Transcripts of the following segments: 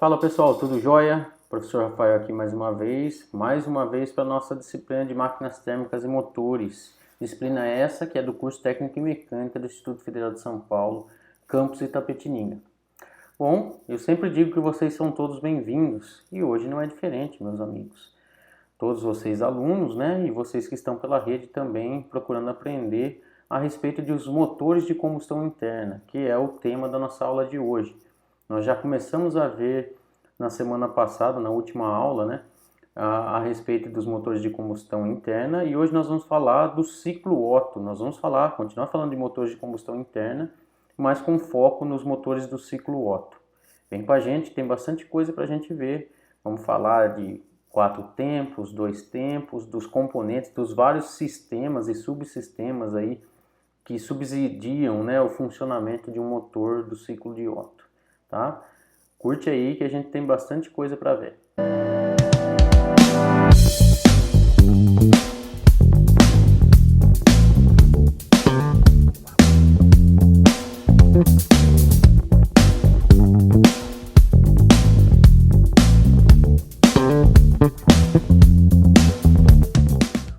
Fala pessoal, tudo jóia? Professor Rafael aqui mais uma vez para a nossa disciplina de máquinas térmicas e motores. Disciplina essa que é do curso Técnico em Mecânica do Instituto Federal de São Paulo, campus Itapetininga. Bom, eu sempre digo que vocês são todos bem-vindos e hoje não é diferente, meus amigos. Todos vocês alunos, né, e vocês que estão pela rede também procurando aprender a respeito dos motores de combustão interna, que é o tema da nossa aula de hoje. Nós já começamos a ver na semana passada, na última aula, né, a respeito dos motores de combustão interna, e hoje nós vamos falar do ciclo Otto. Nós vamos continuar falando de motores de combustão interna, mas com foco nos motores do ciclo Otto. Vem com a gente, tem bastante coisa para a gente ver. Vamos falar de 4 tempos, 2 tempos, dos componentes, dos vários sistemas e subsistemas aí que subsidiam, né, o funcionamento de um motor do ciclo de Otto, tá? Curte aí que a gente tem bastante coisa para ver.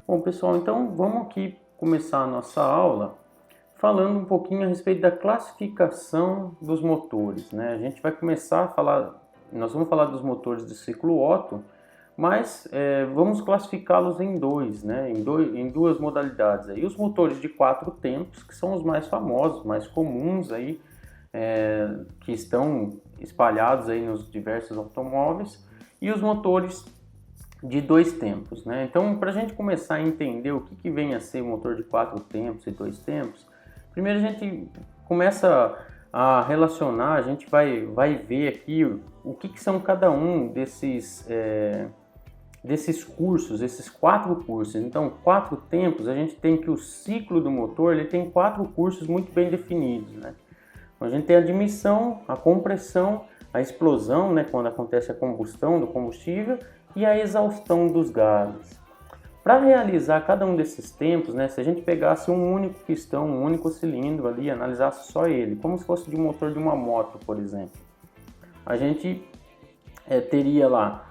Bom, pessoal, então vamos aqui começar a nossa aula falando um pouquinho a respeito da classificação dos motores, né? A gente vai começar a falar, nós vamos falar dos motores do ciclo Otto, mas vamos classificá-los em dois, né? Em duas modalidades. Aí, os motores de 4 tempos, que são os mais famosos, mais comuns aí, que estão espalhados aí nos diversos automóveis, e os motores de 2 tempos, né? Então, para a gente começar a entender o que vem a ser o motor de 4 tempos e 2 tempos, primeiro a gente começa a relacionar, a gente vai ver aqui o que são cada um desses cursos, esses 4 cursos. Então, 4 tempos, a gente tem que o ciclo do motor ele tem 4 cursos muito bem definidos, né? Então, a gente tem a admissão, a compressão, a explosão, né, quando acontece a combustão do combustível, e a exaustão dos gases. Para realizar cada um desses tempos, né, se a gente pegasse um único pistão, um único cilindro ali, analisasse só ele, como se fosse de um motor de uma moto, por exemplo, a gente teria lá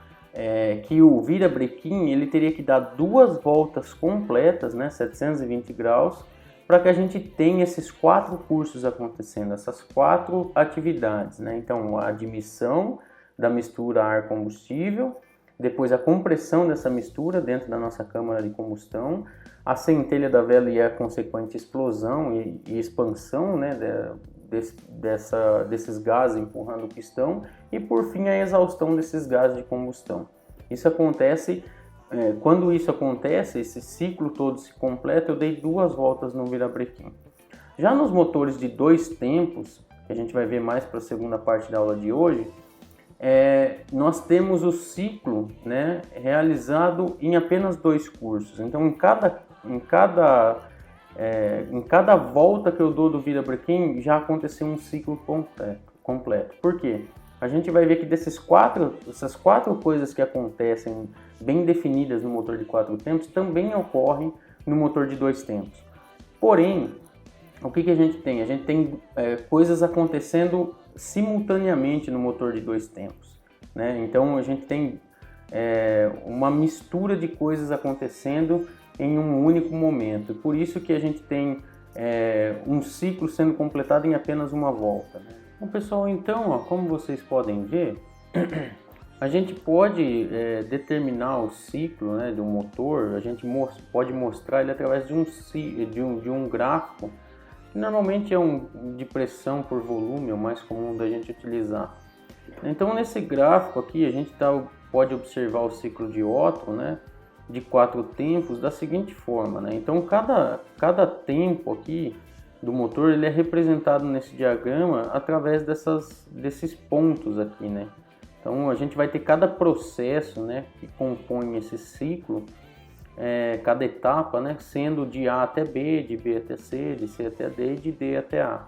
que o virabrequim ele teria que dar 2 voltas completas, né, 720 graus, para que a gente tenha esses 4 cursos acontecendo, essas 4 atividades, né? Então, a admissão da mistura ar-combustível, depois a compressão dessa mistura dentro da nossa câmara de combustão, a centelha da vela e a consequente explosão e expansão, né, desses gases empurrando o pistão, e por fim a exaustão desses gases de combustão. Isso acontece, quando isso acontece, esse ciclo todo se completa, eu dei 2 voltas no virabrequim. Já nos motores de 2 tempos, que a gente vai ver mais para a segunda parte da aula de hoje, nós temos o ciclo, né, realizado em apenas 2 cursos. Então, em cada volta que eu dou do virabrequim, já aconteceu um ciclo completo. Por quê? A gente vai ver que essas 4 coisas que acontecem bem definidas no motor de 4 tempos também ocorrem no motor de 2 tempos. Porém, o que a gente tem? A gente tem coisas acontecendo simultaneamente no motor de 2 tempos, né? Então a gente tem uma mistura de coisas acontecendo em um único momento. Por isso que a gente tem um ciclo sendo completado em apenas uma volta, né? Bom, pessoal, então, ó, como vocês podem ver, a gente pode determinar o ciclo, né, do motor. A gente pode mostrar ele através de um gráfico. Normalmente é de pressão por volume, é o mais comum da gente utilizar. Então, nesse gráfico aqui, a gente pode observar o ciclo de Otto, né, de 4 tempos da seguinte forma, né? Então, cada tempo aqui do motor ele é representado nesse diagrama através desses pontos aqui, né? Então, a gente vai ter cada processo, né, que compõe esse ciclo, cada etapa, né, sendo de A até B, de B até C, de C até D e de D até A.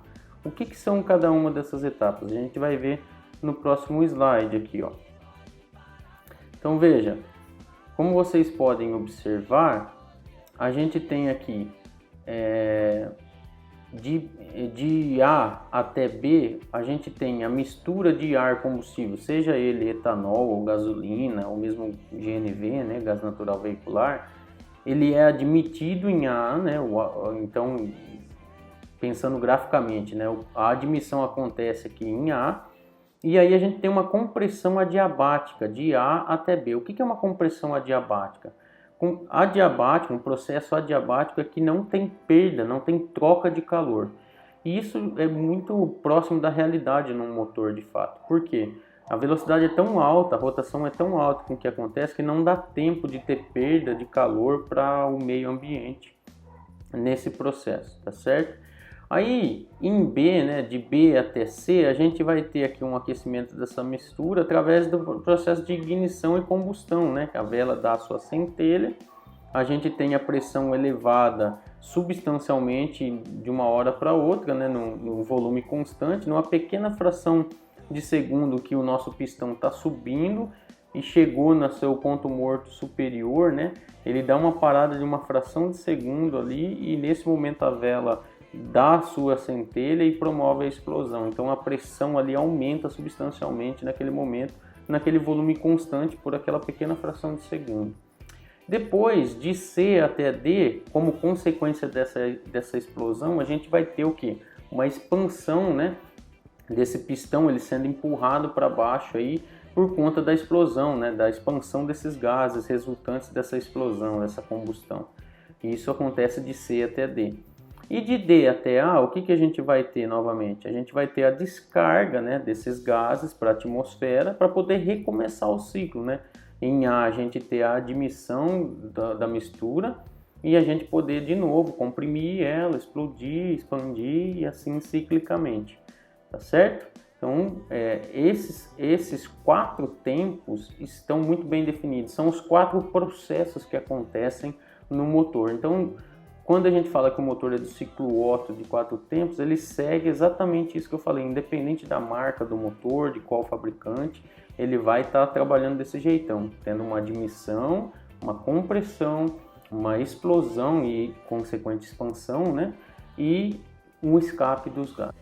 O que são cada uma dessas etapas? A gente vai ver no próximo slide aqui, ó. Então veja, como vocês podem observar, a gente tem aqui de A até B, a gente tem a mistura de ar combustível, seja ele etanol ou gasolina, ou mesmo GNV, né, gás natural veicular, ele é admitido em A, né, então, pensando graficamente, né, a admissão acontece aqui em A, e aí a gente tem uma compressão adiabática, de A até B. O que é uma compressão adiabática? Um processo adiabático é que não tem perda, não tem troca de calor. E isso é muito próximo da realidade num motor de fato. Por quê? A velocidade é tão alta, a rotação é tão alta com o que acontece que não dá tempo de ter perda de calor para o meio ambiente nesse processo, tá certo? Aí em B, né, de B até C, a gente vai ter aqui um aquecimento dessa mistura através do processo de ignição e combustão, né? A vela dá a sua centelha, a gente tem a pressão elevada substancialmente de uma hora para outra, né, num volume constante, numa pequena fração de segundo que o nosso pistão está subindo e chegou no seu ponto morto superior, né? Ele dá uma parada de uma fração de segundo ali e nesse momento a vela dá a sua centelha e promove a explosão. Então a pressão ali aumenta substancialmente naquele momento, naquele volume constante por aquela pequena fração de segundo. Depois de C até D, como consequência dessa explosão, a gente vai ter o que? Uma expansão, né, desse pistão, ele sendo empurrado para baixo aí por conta da explosão, né, da expansão desses gases resultantes dessa explosão, dessa combustão. E isso acontece de C até D. E de D até A, o que a gente vai ter novamente? A gente vai ter a descarga, né, desses gases para a atmosfera para poder recomeçar o ciclo, né? Em A, a gente ter a admissão da mistura e a gente poder de novo comprimir ela, explodir, expandir e assim ciclicamente, tá certo? Então, esses 4 tempos estão muito bem definidos, são os 4 processos que acontecem no motor. Então, quando a gente fala que o motor é do ciclo Otto de 4 tempos, ele segue exatamente isso que eu falei, independente da marca do motor, de qual fabricante, ele vai estar trabalhando desse jeitão, tendo uma admissão, uma compressão, uma explosão e consequente expansão, né? E um escape dos gases.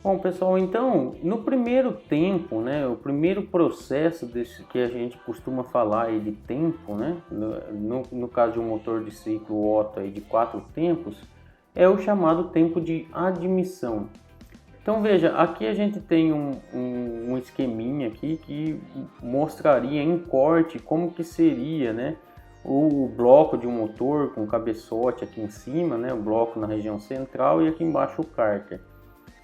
Bom, pessoal, então, no primeiro tempo, né, o processo desse que a gente costuma falar aí de tempo, né, no caso de um motor de ciclo Otto aí de 4 tempos, é o chamado tempo de admissão. Então, veja, aqui a gente tem um esqueminha aqui que mostraria em corte como que seria, né, o bloco de um motor com cabeçote aqui em cima, né, o bloco na região central e aqui embaixo o cárter.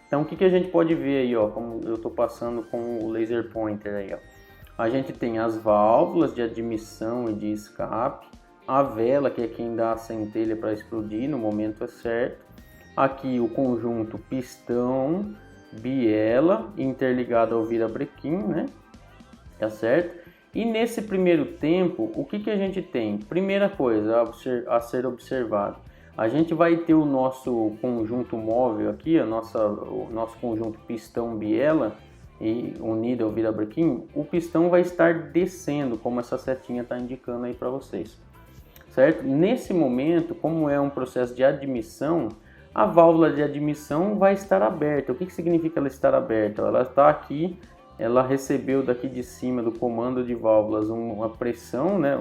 Então, o que a gente pode ver aí, ó, como eu estou passando com o laser pointer aí, ó. A gente tem as válvulas de admissão e de escape, a vela, que é quem dá a centelha para explodir no momento certo, aqui o conjunto pistão, biela, interligado ao virabrequim, né, tá certo? E nesse primeiro tempo, o que a gente tem? Primeira coisa a ser observado. A gente vai ter o nosso conjunto móvel aqui, o nosso conjunto pistão-biela e unido ao virabrequim. O pistão vai estar descendo, como essa setinha está indicando aí para vocês, certo? Nesse momento, como é um processo de admissão, a válvula de admissão vai estar aberta. O que significa ela estar aberta? Ela está aqui, ela recebeu daqui de cima do comando de válvulas uma pressão, né?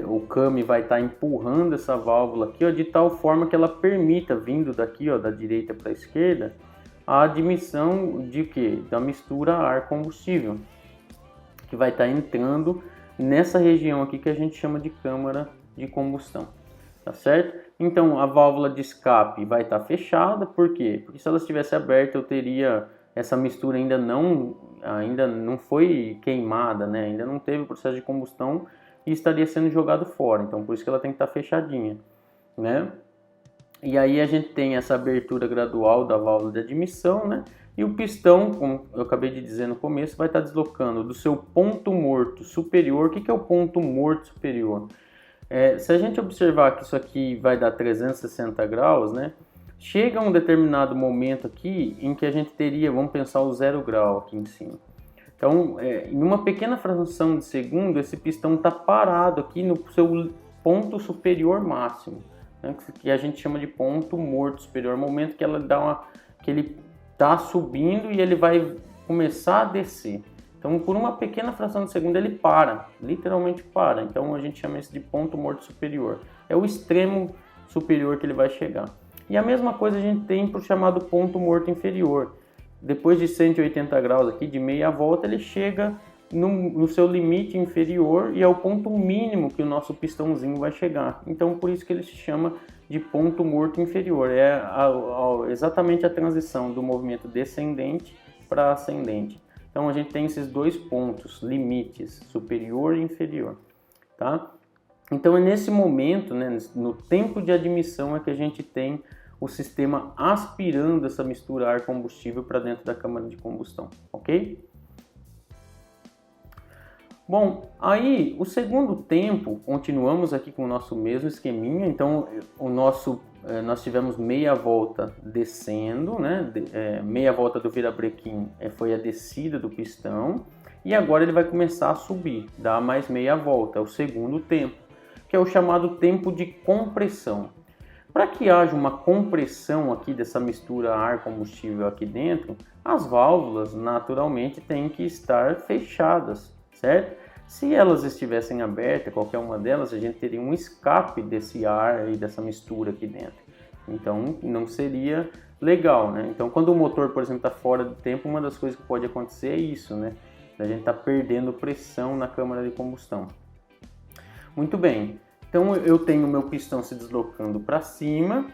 O CAM vai estar empurrando essa válvula aqui, ó, de tal forma que ela permita, vindo daqui, ó, da direita para a esquerda, a admissão de quê? Da mistura ar-combustível, que vai estar entrando nessa região aqui que a gente chama de câmara de combustão, tá certo? Então a válvula de escape vai estar fechada, por quê? Porque se ela estivesse aberta eu teria essa mistura ainda não foi queimada, né? Ainda não teve o processo de combustão e estaria sendo jogado fora, então por isso que ela tem que estar fechadinha, né? E aí a gente tem essa abertura gradual da válvula de admissão, né? E o pistão, como eu acabei de dizer no começo, vai estar deslocando do seu ponto morto superior. O que é o ponto morto superior? Se a gente observar que isso aqui vai dar 360 graus, né? Chega um determinado momento aqui em que a gente teria, vamos pensar o 0 grau aqui em cima. Então, em uma pequena fração de segundo, esse pistão está parado aqui no seu ponto superior máximo, né, que a gente chama de ponto morto superior, momento que ela que ele está subindo e ele vai começar a descer. Então, por uma pequena fração de segundo, ele para, literalmente para. Então, a gente chama isso de ponto morto superior. É o extremo superior que ele vai chegar. E a mesma coisa a gente tem para o chamado ponto morto inferior. Depois de 180 graus aqui, de meia volta, ele chega no seu limite inferior e é o ponto mínimo que o nosso pistãozinho vai chegar. Então, por isso que ele se chama de ponto morto inferior. É exatamente a transição do movimento descendente para ascendente. Então, a gente tem esses dois pontos, limites, superior e inferior, tá? Então, é nesse momento, né, no tempo de admissão, é que a gente tem o sistema aspirando essa mistura ar-combustível para dentro da câmara de combustão, ok? Bom, aí o segundo tempo, continuamos aqui com o nosso mesmo esqueminha. Então, nós tivemos meia volta descendo, né? Meia volta do virabrequim foi a descida do pistão. E agora ele vai começar a subir, dar mais meia volta, é o segundo tempo, que é o chamado tempo de compressão. Para que haja uma compressão aqui dessa mistura ar-combustível aqui dentro, as válvulas naturalmente têm que estar fechadas, certo? Se elas estivessem abertas, qualquer uma delas, a gente teria um escape desse ar e dessa mistura aqui dentro. Então, não seria legal, né? Então, quando o motor, por exemplo, está fora do tempo, uma das coisas que pode acontecer é isso, né? A gente está perdendo pressão na câmara de combustão. Muito bem. Então, eu tenho o meu pistão se deslocando para cima,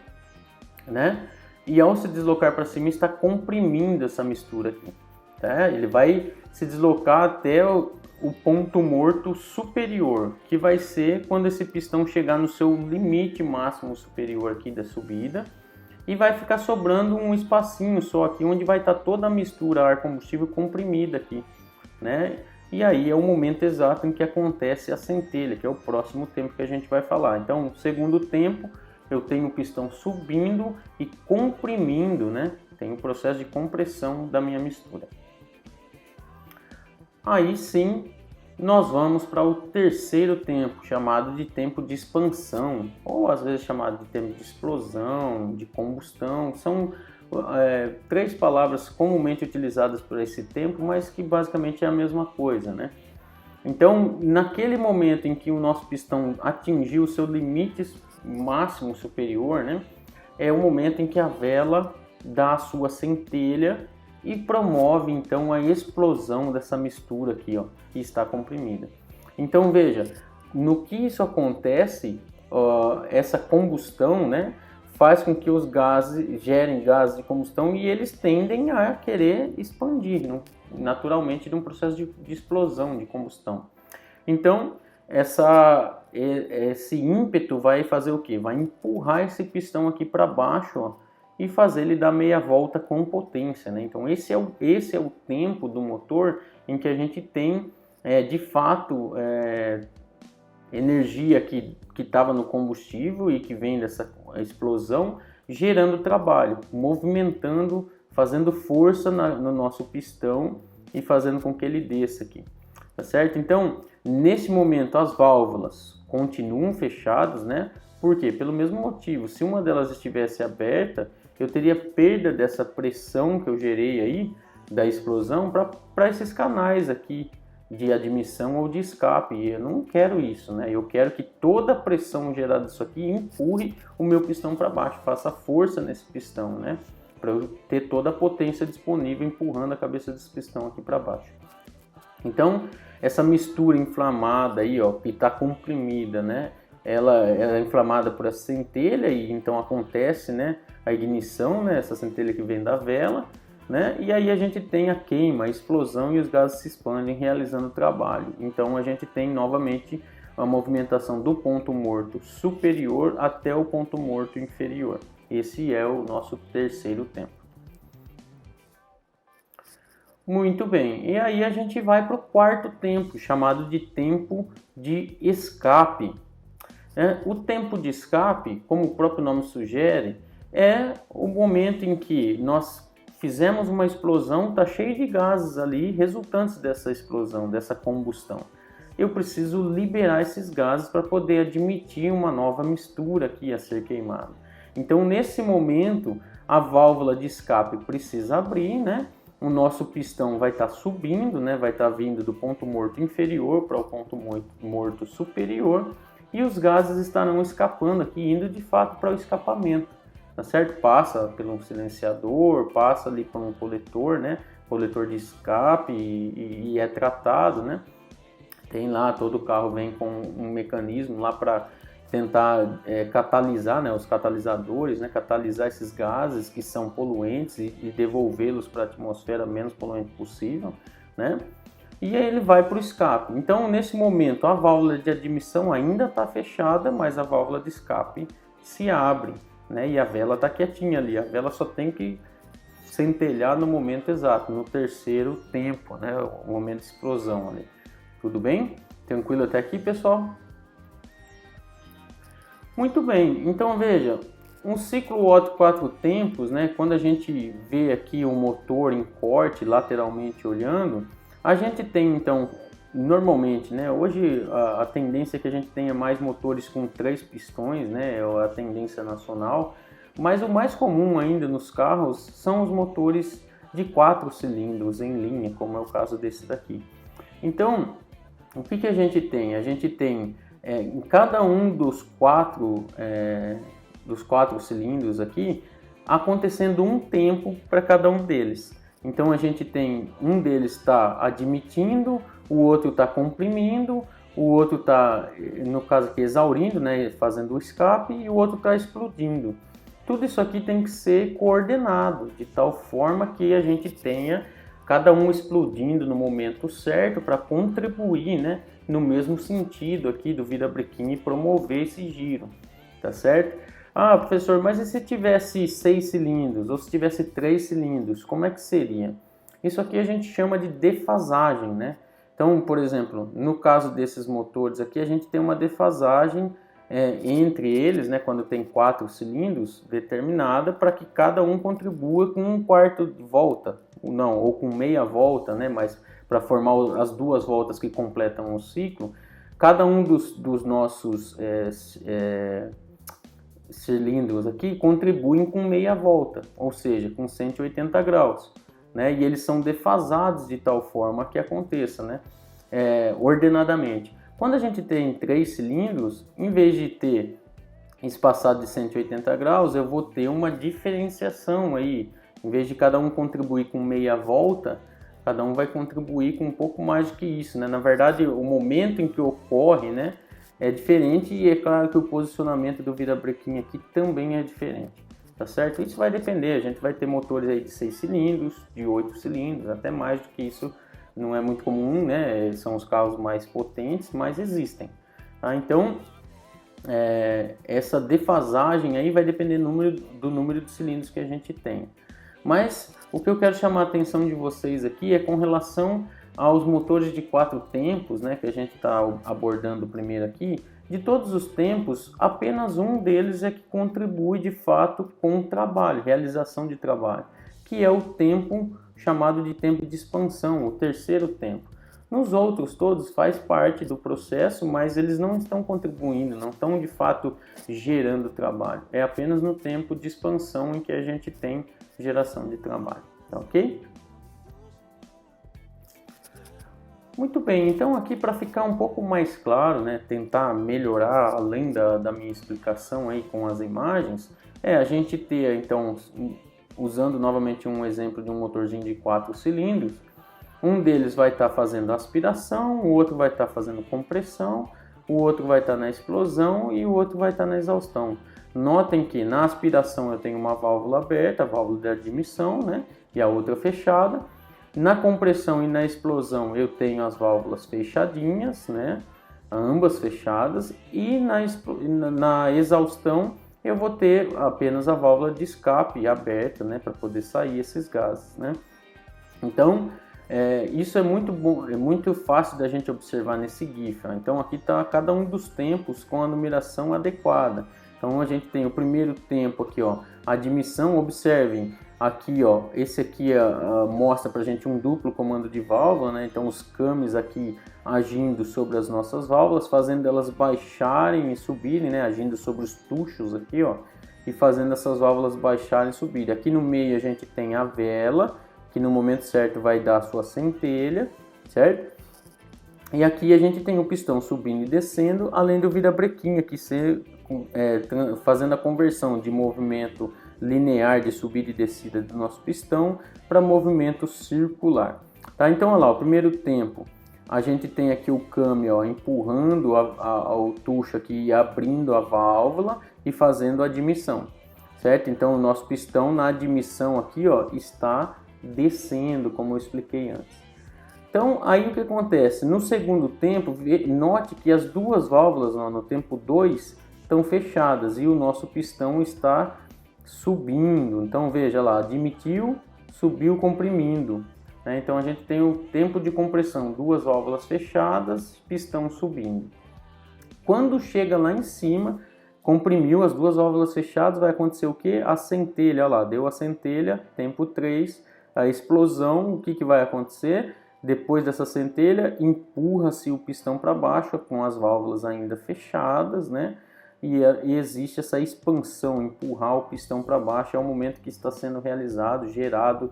né? E ao se deslocar para cima, está comprimindo essa mistura aqui, tá? Ele vai se deslocar até o ponto morto superior, que vai ser quando esse pistão chegar no seu limite máximo superior aqui da subida, e vai ficar sobrando um espacinho só aqui, onde vai estar toda a mistura ar-combustível comprimida aqui, né? E aí é o momento exato em que acontece a centelha, que é o próximo tempo que a gente vai falar. Então, segundo tempo, eu tenho o pistão subindo e comprimindo, né? Tem o processo de compressão da minha mistura. Aí sim, nós vamos para o terceiro tempo, chamado de tempo de expansão, ou às vezes chamado de tempo de explosão, de combustão. São três palavras comumente utilizadas para esse tempo, mas que basicamente é a mesma coisa, né? Então, naquele momento em que o nosso pistão atingiu o seu limite máximo superior, né, é o momento em que a vela dá a sua centelha e promove então a explosão dessa mistura aqui, ó, que está comprimida. Então veja, no que isso acontece, essa combustão, né, faz com que os gases gerem gases de combustão e eles tendem a querer expandir, né, naturalmente, de um processo de explosão, de combustão. Então esse ímpeto vai fazer o quê? Vai empurrar esse pistão aqui para baixo, ó, e fazer ele dar meia volta com potência, né? Então esse é o tempo do motor em que a gente tem de fato energia que estava no combustível e que vem dessa explosão gerando trabalho, movimentando, fazendo força no nosso pistão e fazendo com que ele desça aqui, tá certo? Então nesse momento as válvulas continuam fechadas, né? Por quê? Pelo mesmo motivo, se uma delas estivesse aberta, eu teria perda dessa pressão que eu gerei aí, da explosão, para esses canais aqui de admissão ou de escape. E eu não quero isso, né? Eu quero que toda a pressão gerada disso aqui empurre o meu pistão para baixo, faça força nesse pistão, né? Para eu ter toda a potência disponível empurrando a cabeça desse pistão aqui para baixo. Então, essa mistura inflamada aí, ó, que está comprimida, né? Ela é inflamada por essa centelha e então acontece, né, a ignição, né, essa centelha que vem da vela, né, e aí a gente tem a queima, a explosão e os gases se expandem realizando o trabalho. Então a gente tem novamente a movimentação do ponto morto superior até o ponto morto inferior. Esse é o nosso terceiro tempo. Muito bem, e aí a gente vai para o quarto tempo, chamado de tempo de escape. O tempo de escape, como o próprio nome sugere, é o momento em que nós fizemos uma explosão, está cheio de gases ali resultantes dessa explosão, dessa combustão. eu preciso liberar esses gases para poder admitir uma nova mistura aqui a ser queimada. Então, nesse momento, a válvula de escape precisa abrir, né? O nosso pistão vai estar subindo, né? Vai estar vindo do ponto morto inferior para o ponto morto superior, e os gases estarão escapando aqui, indo de fato para o escapamento, tá certo? Passa pelo silenciador, passa ali por um coletor, né? Coletor de escape e é tratado, né? Tem lá, todo carro vem com um mecanismo lá para tentar catalisar, né, os catalisadores, né, catalisar esses gases que são poluentes e devolvê-los para a atmosfera menos poluente possível, né? E aí ele vai para o escape. Então, nesse momento, a válvula de admissão ainda está fechada, mas a válvula de escape se abre, né? E a vela está quietinha ali. A vela só tem que centelhar no momento exato, no terceiro tempo, né? O momento de explosão ali. Tudo bem? Tranquilo até aqui, pessoal? Muito bem. Então, veja, um ciclo Otto 4 tempos, né? Quando a gente vê aqui o motor em corte, lateralmente olhando, a gente tem, então, normalmente, né? Hoje a tendência é que a gente tenha mais motores com 3 pistões, né? É a tendência nacional. Mas o mais comum ainda nos carros são os motores de 4 cilindros em linha, como é o caso desse daqui. Então, o que a gente tem? A gente tem em cada um dos quatro cilindros aqui, acontecendo um tempo para cada um deles. Então a gente tem um deles está admitindo, o outro está comprimindo, o outro está, no caso aqui, exaurindo, né, fazendo o escape, e o outro está explodindo. Tudo isso aqui tem que ser coordenado, de tal forma que a gente tenha cada um explodindo no momento certo para contribuir, né, no mesmo sentido aqui do virabrequim e promover esse giro, tá certo? Ah, professor, mas e se tivesse 6 cilindros ou se tivesse 3 cilindros, como é que seria? Isso aqui a gente chama de defasagem, né? Então, por exemplo, no caso desses motores aqui, a gente tem uma defasagem entre eles, né, quando tem 4 cilindros, determinada para que cada um contribua com um quarto de volta, ou com meia volta, né, mas para formar as 2 voltas que completam o ciclo. Cada um dos nossos cilindros aqui contribuem com meia volta, ou seja, com 180 graus, né, e eles são defasados de tal forma que aconteça, né, ordenadamente. Quando a gente tem 3 cilindros, em vez de ter espaçado de 180 graus, eu vou ter uma diferenciação aí. Em vez de cada um contribuir com meia volta, cada um vai contribuir com um pouco mais do que isso, né? Na verdade, o momento em que ocorre, né, é diferente, e é claro que o posicionamento do virabrequim aqui também é diferente, tá certo? Isso vai depender, a gente vai ter motores aí de 6 cilindros, de 8 cilindros, até mais do que isso. Não é muito comum, né? São os carros mais potentes, mas existem. Tá? Então, essa defasagem aí vai depender do número de cilindros que a gente tem. Mas o que eu quero chamar a atenção de vocês aqui é com relação aos motores de 4 tempos, né? Que a gente está abordando primeiro aqui. De todos os tempos, apenas um deles é que contribui de fato com o trabalho, realização de trabalho, que é o tempo chamado de tempo de expansão, o terceiro tempo. Nos outros todos faz parte do processo, mas eles não estão contribuindo, não estão de fato gerando trabalho. É apenas no tempo de expansão em que a gente tem geração de trabalho, tá ok? Muito bem, então aqui para ficar um pouco mais claro, né, tentar melhorar além da minha explicação aí com as imagens, a gente ter então, usando novamente um exemplo de um motorzinho de 4 cilindros, um deles vai estar fazendo aspiração, o outro vai estar fazendo compressão, o outro vai estar na explosão e o outro vai estar na exaustão. Notem que na aspiração eu tenho uma válvula aberta, a válvula de admissão, né, e a outra fechada. Na compressão e na explosão eu tenho as válvulas fechadinhas, né, ambas fechadas, e na exaustão eu vou ter apenas a válvula de escape aberta, né, para poder sair esses gases, né. Então, isso é muito bom, é muito fácil da gente observar nesse GIF. Então, aqui está cada um dos tempos com a numeração adequada. Então, a gente tem o primeiro tempo aqui, ó, admissão, observem, Aqui, ó, esse aqui mostra para a gente um duplo comando de válvula, né? Então os cames aqui agindo sobre as nossas válvulas, fazendo elas baixarem e subirem, né? Agindo sobre os tuchos aqui, ó, e fazendo essas válvulas baixarem e subirem. Aqui no meio a gente tem a vela, que no momento certo vai dar a sua centelha, certo? E aqui a gente tem o pistão subindo e descendo, além do virabrequim aqui fazendo a conversão de movimento linear de subida e descida do nosso pistão para movimento circular. Tá? Então, olha lá, o primeiro tempo, a gente tem aqui o câmbio, ó, empurrando o tucho aqui e abrindo a válvula e fazendo a admissão, certo? Então, o nosso pistão na admissão aqui, ó, está descendo, como eu expliquei antes. Então, aí o que acontece? No segundo tempo, note que as duas válvulas no tempo 2 estão fechadas e o nosso pistão está subindo. Então, veja lá, admitiu, subiu comprimindo. Né? Então, a gente tem o tempo de compressão, duas válvulas fechadas, pistão subindo. Quando chega lá em cima, comprimiu as duas válvulas fechadas, vai acontecer o quê? A centelha, olha lá, deu a centelha, tempo 3, a explosão, o que vai acontecer? Depois dessa centelha, empurra-se o pistão para baixo com as válvulas ainda fechadas, né? E existe essa expansão, empurrar o pistão para baixo, é o momento que está sendo realizado, gerado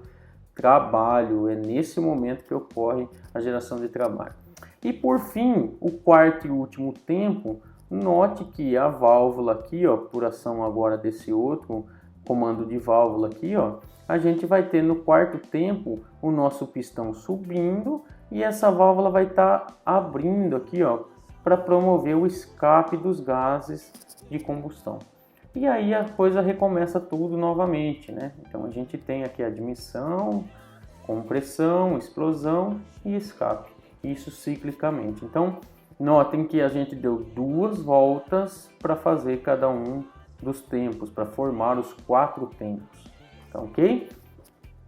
trabalho, é nesse momento que ocorre a geração de trabalho. E por fim, o quarto e último tempo, note que a válvula aqui, ó, por ação agora desse outro comando de válvula aqui, ó, a gente vai ter no quarto tempo o nosso pistão subindo e essa válvula vai estar abrindo aqui, ó, para promover o escape dos gases de combustão. E aí a coisa recomeça tudo novamente, né? Então a gente tem aqui admissão, compressão, explosão e escape. Isso ciclicamente. Então notem que a gente deu 2 voltas para fazer cada um dos tempos, para formar os 4 tempos. Tá ok?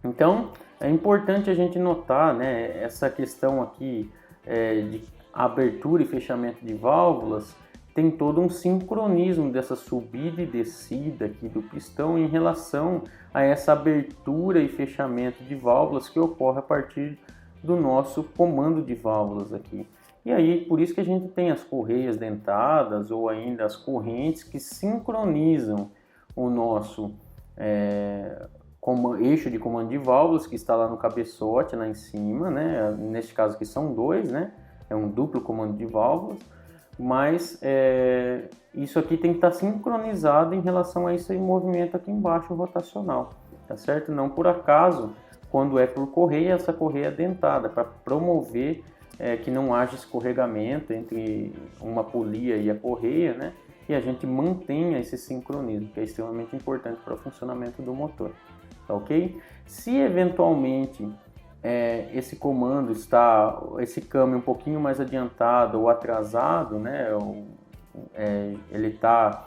Então é importante a gente notar, né, essa questão aqui de abertura e fechamento de válvulas. Tem todo um sincronismo dessa subida e descida aqui do pistão em relação a essa abertura e fechamento de válvulas que ocorre a partir do nosso comando de válvulas aqui. E aí, por isso que a gente tem as correias dentadas ou ainda as correntes que sincronizam o nosso eixo de comando de válvulas, que está lá no cabeçote, lá em cima, né? Neste caso aqui são 2, né? É um duplo comando de válvulas, mas isso aqui tem que estar sincronizado em relação a esse movimento aqui embaixo rotacional, tá certo? Não por acaso, quando é por correia, essa correia é dentada, para promover que não haja escorregamento entre uma polia e a correia, né? E a gente mantenha esse sincronismo, que é extremamente importante para o funcionamento do motor, tá ok? Se eventualmente esse comando está, esse câmbio um pouquinho mais adiantado ou atrasado, né? Ele está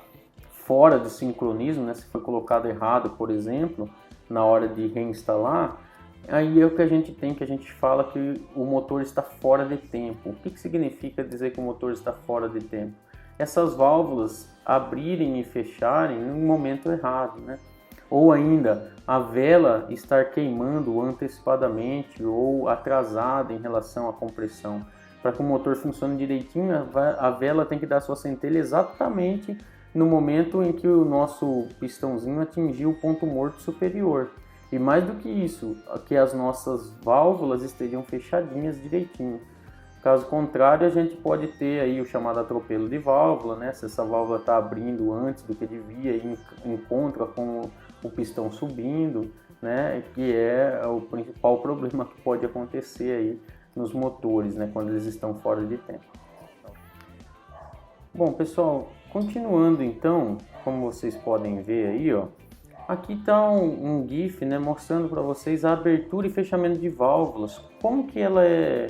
fora do sincronismo, né? Se foi colocado errado, por exemplo, na hora de reinstalar, aí é o que a gente fala que o motor está fora de tempo. O que significa dizer que o motor está fora de tempo? Essas válvulas abrirem e fecharem no momento errado, né? Ou ainda a vela estar queimando antecipadamente ou atrasada em relação à compressão. Para que o motor funcione direitinho, a vela tem que dar sua centelha exatamente no momento em que o nosso pistãozinho atingiu o ponto morto superior. E mais do que isso, que as nossas válvulas estejam fechadinhas direitinho. Caso contrário, a gente pode ter aí o chamado atropelo de válvula, né? Se essa válvula está abrindo antes do que devia e encontra com o pistão subindo, né? Que é o principal problema que pode acontecer aí nos motores, né? Quando eles estão fora de tempo. Bom, pessoal, continuando então, como vocês podem ver aí, ó, aqui está um GIF, né? Mostrando para vocês a abertura e fechamento de válvulas, como que ela é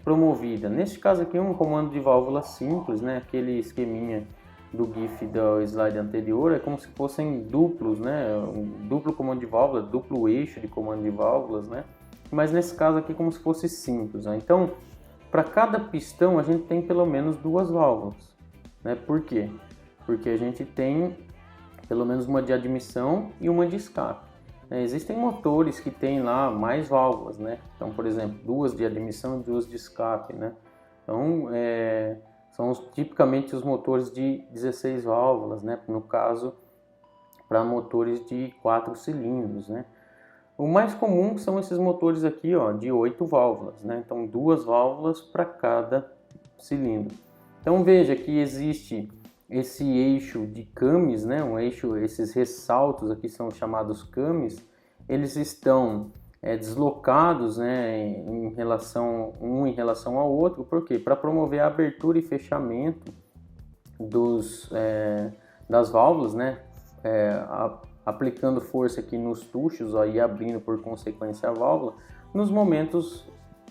promovida. Neste caso aqui, um comando de válvula simples, né? Aquele esqueminha do GIF do slide anterior, é como se fossem duplos, né? Um duplo comando de válvula, duplo eixo de comando de válvulas, né? Mas nesse caso aqui, como se fosse simples, né? Então, para cada pistão, a gente tem pelo menos 2 válvulas, né? Por quê? Porque a gente tem pelo menos uma de admissão e uma de escape. Existem motores que têm lá mais válvulas, né? Então, por exemplo, 2 de admissão e 2 de escape, né? Então, são tipicamente os motores de 16 válvulas, né? No caso, para motores de 4 cilindros, né? O mais comum são esses motores aqui, ó, de 8 válvulas, né? Então, 2 válvulas para cada cilindro. Então, veja que existe esse eixo de cames, né? Um eixo, esses ressaltos aqui são chamados cames, eles estão deslocados, né, em relação ao outro. Por quê? Para promover a abertura e fechamento das válvulas, né? Aplicando força aqui nos tuchos, ó, e abrindo por consequência a válvula nos momentos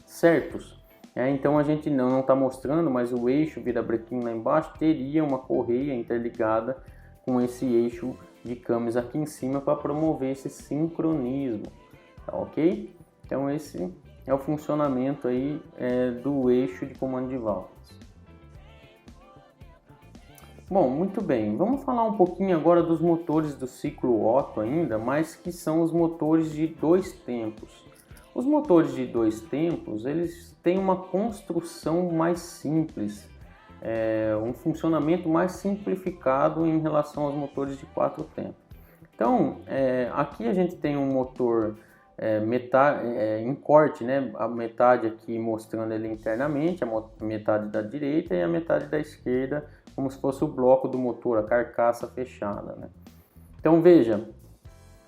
certos. Então a gente não está mostrando, mas o eixo virabrequim lá embaixo teria uma correia interligada com esse eixo de cames aqui em cima para promover esse sincronismo, tá ok? Então esse é o funcionamento aí do eixo de comando de válvulas. Bom, muito bem, vamos falar um pouquinho agora dos motores do ciclo Otto ainda, mas que são os motores de 2 tempos. Os motores de 2 tempos, eles têm uma construção mais simples, um funcionamento mais simplificado em relação aos motores de 4 tempos. Então, aqui a gente tem um motor em corte, né? A metade aqui mostrando ele internamente, a metade da direita e a metade da esquerda, como se fosse o bloco do motor, a carcaça fechada, né? Então veja,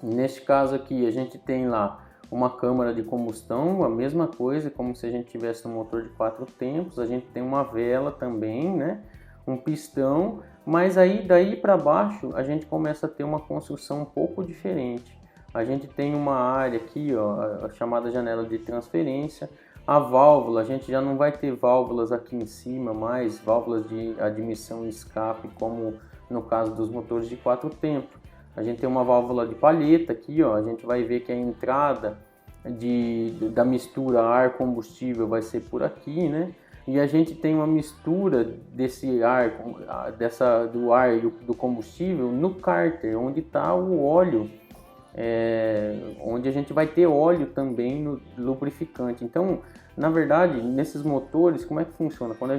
neste caso aqui a gente tem lá uma câmara de combustão, a mesma coisa, como se a gente tivesse um motor de 4 tempos. A gente tem uma vela também, né? Um pistão, mas aí daí para baixo a gente começa a ter uma construção um pouco diferente. A gente tem uma área aqui, ó, a chamada janela de transferência. A válvula, a gente já não vai ter válvulas aqui em cima, mais válvulas de admissão e escape, como no caso dos motores de 4 tempos. A gente tem uma válvula de palheta aqui, ó, a gente vai ver que a entrada da mistura ar-combustível vai ser por aqui, né? E a gente tem uma mistura desse ar, do ar e do combustível no cárter, onde está o óleo, onde a gente vai ter óleo também no lubrificante. Então, na verdade, nesses motores, como é que funciona? Quando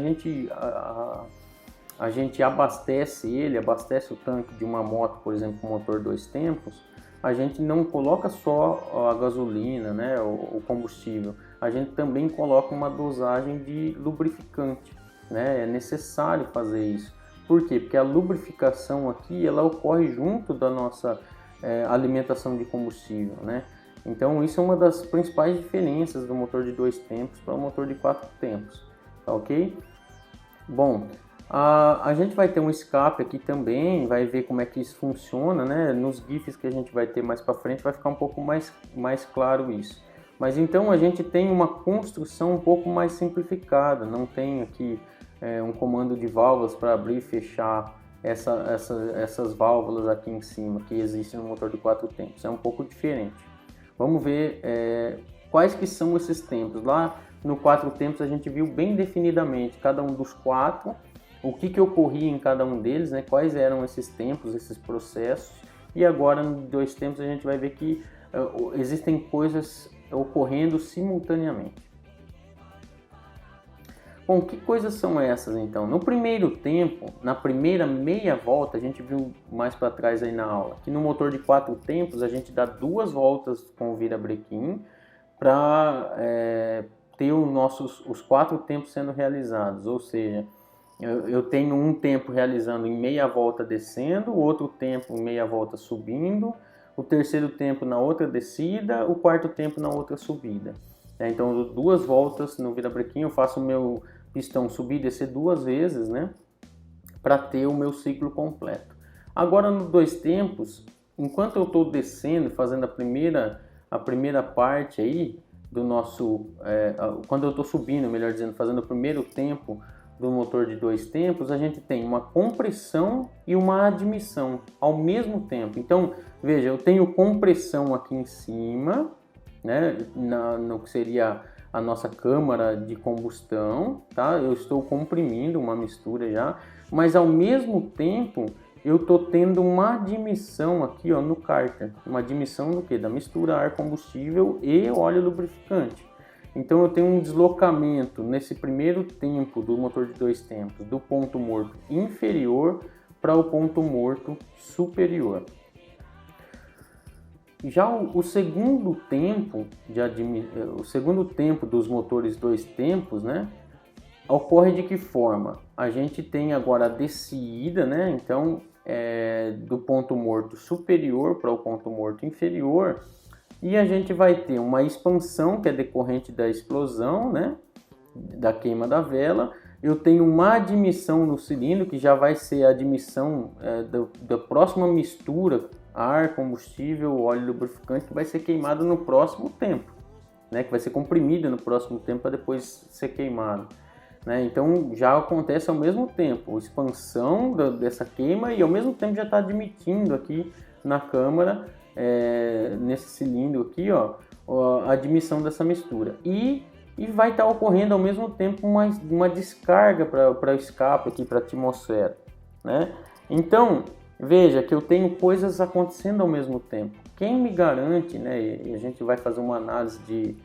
a gente abastece o tanque de uma moto, por exemplo, com motor 2 tempos, a gente não coloca só a gasolina, né, o combustível, a gente também coloca uma dosagem de lubrificante, né? É necessário fazer isso. Por quê? Porque a lubrificação aqui, ela ocorre junto da nossa alimentação de combustível, né? Então isso é uma das principais diferenças do motor de 2 tempos para o motor de 4 tempos, tá ok? Bom, a gente vai ter um escape aqui também, vai ver como é que isso funciona, né? Nos GIFs que a gente vai ter mais para frente vai ficar um pouco mais claro isso. Mas então a gente tem uma construção um pouco mais simplificada, não tem aqui um comando de válvulas para abrir e fechar essas válvulas aqui em cima que existem no motor de 4 tempos, é um pouco diferente. Vamos ver quais que são esses tempos. Lá no 4 tempos a gente viu bem definidamente cada um dos 4, o que ocorria em cada um deles, né? Quais eram esses tempos, esses processos. E agora no 2 tempos a gente vai ver que existem coisas ocorrendo simultaneamente. Bom, que coisas são essas então? No primeiro tempo, na primeira meia volta, a gente viu mais para trás aí na aula, que no motor de 4 tempos a gente dá 2 voltas com o virabrequim para ter os 4 tempos sendo realizados, ou seja, eu tenho um tempo realizando em meia volta descendo, o outro tempo em meia volta subindo, o terceiro tempo na outra descida, o quarto tempo na outra subida. Então, eu dou 2 voltas no virabrequim, eu faço o meu pistão subir e descer 2 vezes, né, para ter o meu ciclo completo. Agora, no 2 tempos, enquanto eu estou descendo, fazendo a primeira parte aí do nosso, quando eu estou subindo, melhor dizendo, fazendo o primeiro tempo do motor de 2 tempos, a gente tem uma compressão e uma admissão ao mesmo tempo. Então, veja, eu tenho compressão aqui em cima, né, no que seria a nossa câmara de combustão, tá? Eu estou comprimindo uma mistura já, mas ao mesmo tempo eu estou tendo uma admissão aqui, ó, no cárter. Uma admissão do quê? Da mistura ar combustível e óleo lubrificante. Então eu tenho um deslocamento nesse primeiro tempo do motor de 2 tempos, do ponto morto inferior para o ponto morto superior. Já o segundo tempo dos motores 2 tempos, né, ocorre de que forma? A gente tem agora a descida, né? Então, do ponto morto superior para o ponto morto inferior, e a gente vai ter uma expansão que é decorrente da explosão, né? Da queima da vela. Eu tenho uma admissão no cilindro, que já vai ser a admissão da próxima mistura, ar, combustível, óleo lubrificante, que vai ser queimado no próximo tempo, né? Que vai ser comprimida no próximo tempo para depois ser queimado. Né? Então já acontece ao mesmo tempo a expansão dessa queima e ao mesmo tempo já está admitindo aqui na câmara, nesse cilindro aqui, ó, a admissão dessa mistura. E vai estar ocorrendo ao mesmo tempo uma descarga para o escape aqui, para a atmosfera. Né? Então veja que eu tenho coisas acontecendo ao mesmo tempo. Quem me garante, né, e a gente vai fazer uma análise de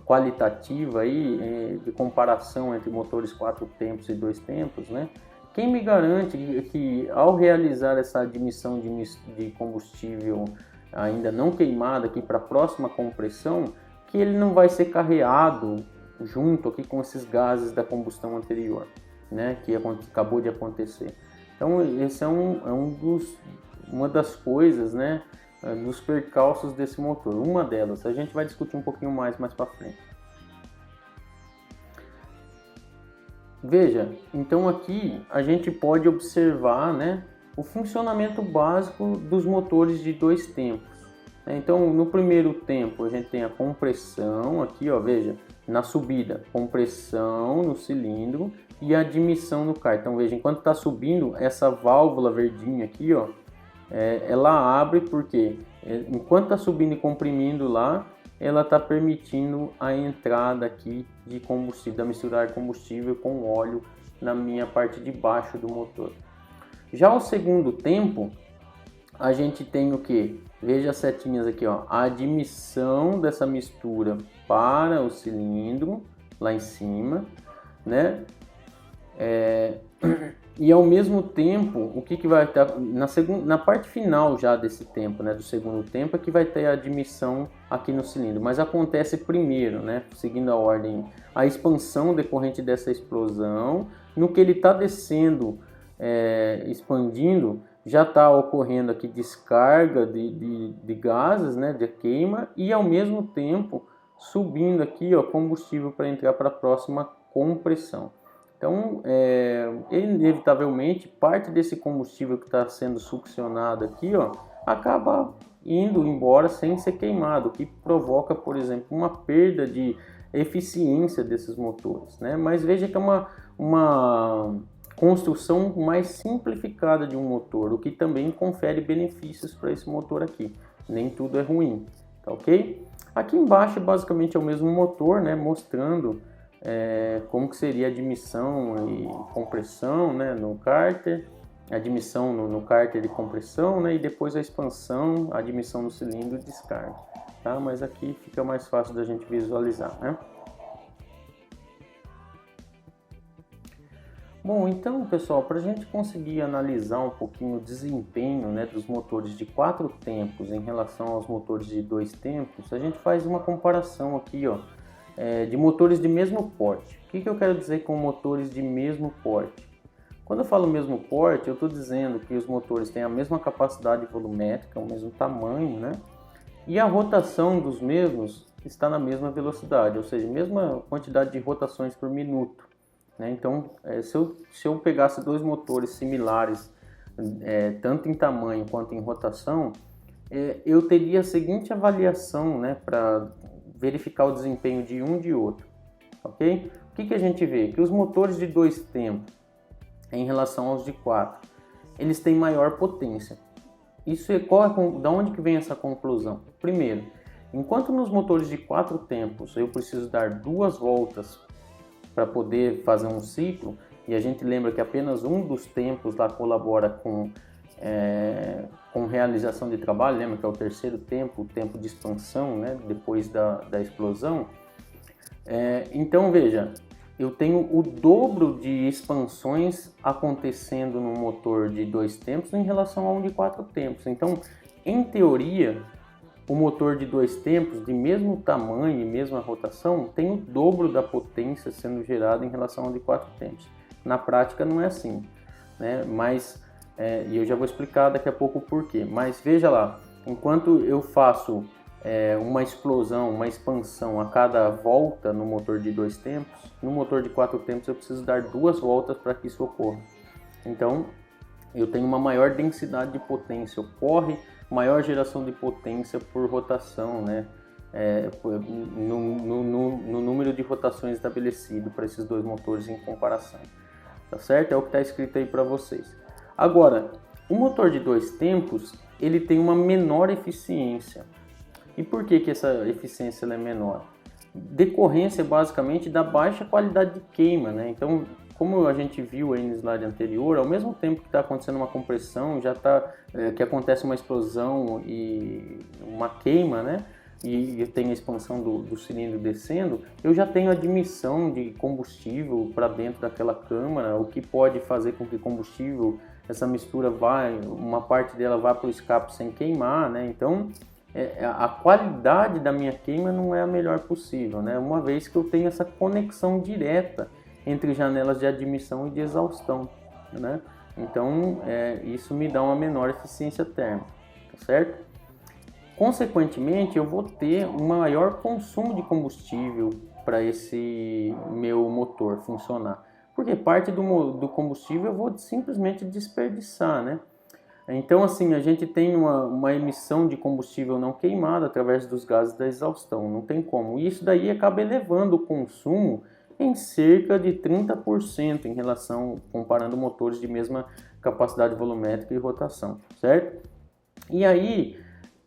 qualitativa aí, de comparação entre motores 4 tempos e 2 tempos, né? Quem me garante que ao realizar essa admissão de combustível ainda não queimado aqui para a próxima compressão, que ele não vai ser carreado junto aqui com esses gases da combustão anterior, né? Que acabou de acontecer. Então esse é uma das coisas, né, dos percalços desse motor. Uma delas, a gente vai discutir um pouquinho mais para frente. Veja, então aqui a gente pode observar, né, o funcionamento básico dos motores de 2 tempos. Então no primeiro tempo a gente tem a compressão aqui, ó, veja, na subida, compressão no cilindro e admissão no cárter. Então veja, enquanto está subindo, essa válvula verdinha aqui, ó, ela abre porque enquanto está subindo e comprimindo lá, ela está permitindo a entrada aqui de combustível, da mistura ar combustível com óleo na minha parte de baixo do motor. Já o segundo tempo, a gente tem o que? Veja as setinhas aqui, ó, a admissão dessa mistura para o cilindro lá em cima, né? E ao mesmo tempo, o que vai estar na parte final já desse tempo, né, do segundo tempo, é que vai ter a admissão aqui no cilindro. Mas acontece primeiro, né, seguindo a ordem, a expansão decorrente dessa explosão. No que ele está descendo, expandindo, já está ocorrendo aqui descarga de gases, né, de queima, e ao mesmo tempo subindo aqui, ó, combustível para entrar para a próxima compressão. Então, inevitavelmente, parte desse combustível que está sendo succionado aqui, ó, acaba indo embora sem ser queimado, o que provoca, por exemplo, uma perda de eficiência desses motores, né? Mas veja que é uma construção mais simplificada de um motor, o que também confere benefícios para esse motor aqui. Nem tudo é ruim, tá ok? Aqui embaixo, basicamente, é o mesmo motor, né, mostrando como que seria a admissão e compressão, né, no cárter, a admissão no cárter de compressão, né, e depois a expansão, a admissão no cilindro e descarga, tá? Mas aqui fica mais fácil da gente visualizar, né? Bom, então, pessoal, para a gente conseguir analisar um pouquinho o desempenho, né, dos motores de 4 tempos em relação aos motores de 2 tempos, a gente faz uma comparação aqui, ó, de motores de mesmo porte. O que eu quero dizer com motores de mesmo porte? Quando eu falo mesmo porte, eu estou dizendo que os motores têm a mesma capacidade volumétrica, o mesmo tamanho, né? E a rotação dos mesmos está na mesma velocidade, ou seja, mesma quantidade de rotações por minuto, né? Então, se eu pegasse 2 motores similares, tanto em tamanho quanto em rotação, eu teria a seguinte avaliação, né, para verificar o desempenho de um e de outro, ok? O que a gente vê? Que os motores de 2 tempos, em relação aos de 4, eles têm maior potência. Da onde que vem essa conclusão? Primeiro, enquanto nos motores de 4 tempos eu preciso dar 2 voltas para poder fazer um ciclo, e a gente lembra que apenas um dos tempos lá colabora com realização de trabalho, lembra que é o terceiro tempo, o tempo de expansão, né, depois da explosão. Então veja, eu tenho o dobro de expansões acontecendo no motor de 2 tempos em relação a um de 4 tempos. Então, em teoria, o motor de 2 tempos, de mesmo tamanho e mesma rotação, tem o dobro da potência sendo gerada em relação ao de 4 tempos. Na prática não é assim, né? Mas, e eu já vou explicar daqui a pouco o porquê. Mas veja lá, enquanto eu faço uma explosão, uma expansão a cada volta no motor de 2 tempos, no motor de 4 tempos eu preciso dar 2 voltas para que isso ocorra. Então, eu tenho uma maior densidade de potência, ocorre maior geração de potência por rotação, né? No número de rotações estabelecido para esses dois motores em comparação, tá certo? É o que está escrito aí para vocês. Agora, o motor de 2 tempos, ele tem uma menor eficiência. E por que essa eficiência ela é menor? Decorrência basicamente da baixa qualidade de queima, né? Então, como a gente viu aí no slide anterior, ao mesmo tempo que está acontecendo uma compressão, que acontece uma explosão e uma queima, né? E tem a expansão do cilindro descendo, eu já tenho admissão de combustível para dentro daquela câmara, o que pode fazer com que combustível, essa mistura uma parte dela vá para o escape sem queimar, né? Então, a qualidade da minha queima não é a melhor possível, né? Uma vez que eu tenho essa conexão direta entre janelas de admissão e de exaustão, né? Então, isso me dá uma menor eficiência térmica, tá certo? Consequentemente, eu vou ter um maior consumo de combustível para esse meu motor funcionar, porque parte do combustível eu vou simplesmente desperdiçar, né? Então, assim, a gente tem uma emissão de combustível não queimado através dos gases da exaustão, não tem como. E isso daí acaba elevando o consumo em cerca de 30% em relação, comparando motores de mesma capacidade volumétrica e rotação, certo? E aí,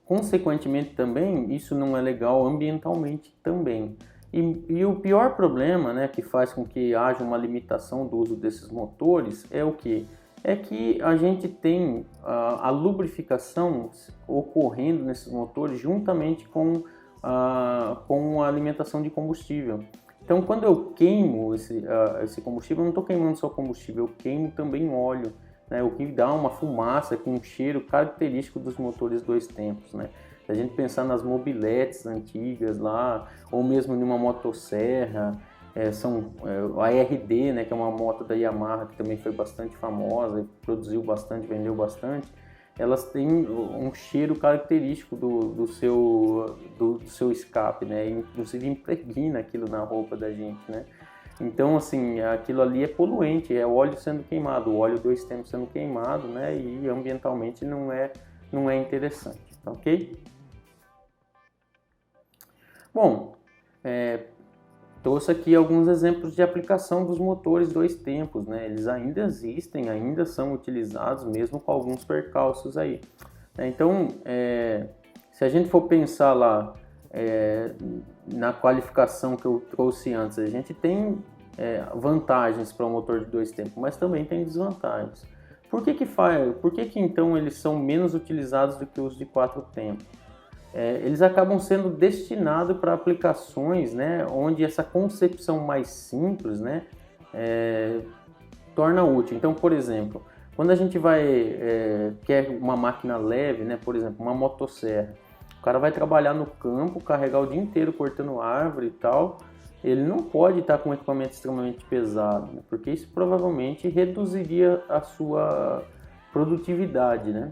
consequentemente também, isso não é legal ambientalmente também. E o pior problema, né, que faz com que haja uma limitação do uso desses motores é o quê? É que a gente tem a lubrificação ocorrendo nesses motores juntamente com a alimentação de combustível. Então, quando eu queimo esse combustível, eu não estou queimando só combustível, eu queimo também óleo, né, o que dá uma fumaça com um cheiro característico dos motores 2 tempos, né? Se a gente pensar nas mobiletes antigas lá, ou mesmo numa motosserra, a RD, né, que é uma moto da Yamaha que também foi bastante famosa, produziu bastante, vendeu bastante, elas têm um cheiro característico do seu escape, né? Inclusive impregna aquilo na roupa da gente, né? Então, assim, aquilo ali é poluente, é óleo sendo queimado, o óleo 2 tempos sendo queimado, né? E ambientalmente não é interessante, tá ok? Bom, trouxe aqui alguns exemplos de aplicação dos motores 2 tempos, né? Eles ainda existem, ainda são utilizados, mesmo com alguns percalços aí. Então, se a gente for pensar lá na qualificação que eu trouxe antes, a gente tem vantagens para o motor de 2 tempos, mas também tem desvantagens. Por que então eles são menos utilizados do que os de 4 tempos? Eles acabam sendo destinados para aplicações, né, onde essa concepção mais simples, né, torna útil. Então, por exemplo, quando a gente quer uma máquina leve, né, por exemplo, uma motosserra, o cara vai trabalhar no campo, carregar o dia inteiro cortando árvore e tal, ele não pode estar com um equipamento extremamente pesado, né, porque isso provavelmente reduziria a sua produtividade, né?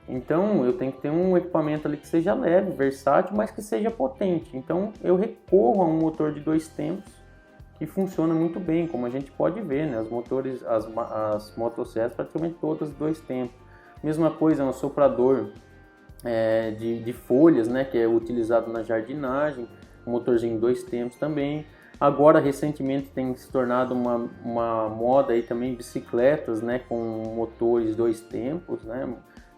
Então, eu tenho que ter um equipamento ali que seja leve, versátil, mas que seja potente. Então, eu recorro a um motor de 2 tempos que funciona muito bem, como a gente pode ver, né? As motosserras praticamente todas 2 tempos. Mesma coisa, um soprador de folhas, né? Que é utilizado na jardinagem, um motorzinho 2 tempos também. Agora, recentemente, tem se tornado uma moda aí também bicicletas, né? Com motores 2 tempos, né?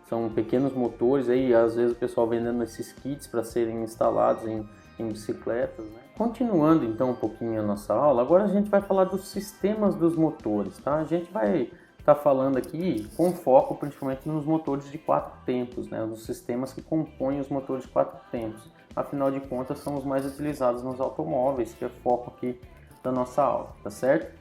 São pequenos motores aí, às vezes o pessoal vendendo esses kits para serem instalados em bicicletas, né? Continuando então um pouquinho a nossa aula, agora a gente vai falar dos sistemas dos motores, tá? A gente vai estar falando aqui com foco principalmente nos motores de 4 tempos, né? Os sistemas que compõem os motores de 4 tempos. Afinal de contas, são os mais utilizados nos automóveis, que é o foco aqui da nossa aula, tá certo?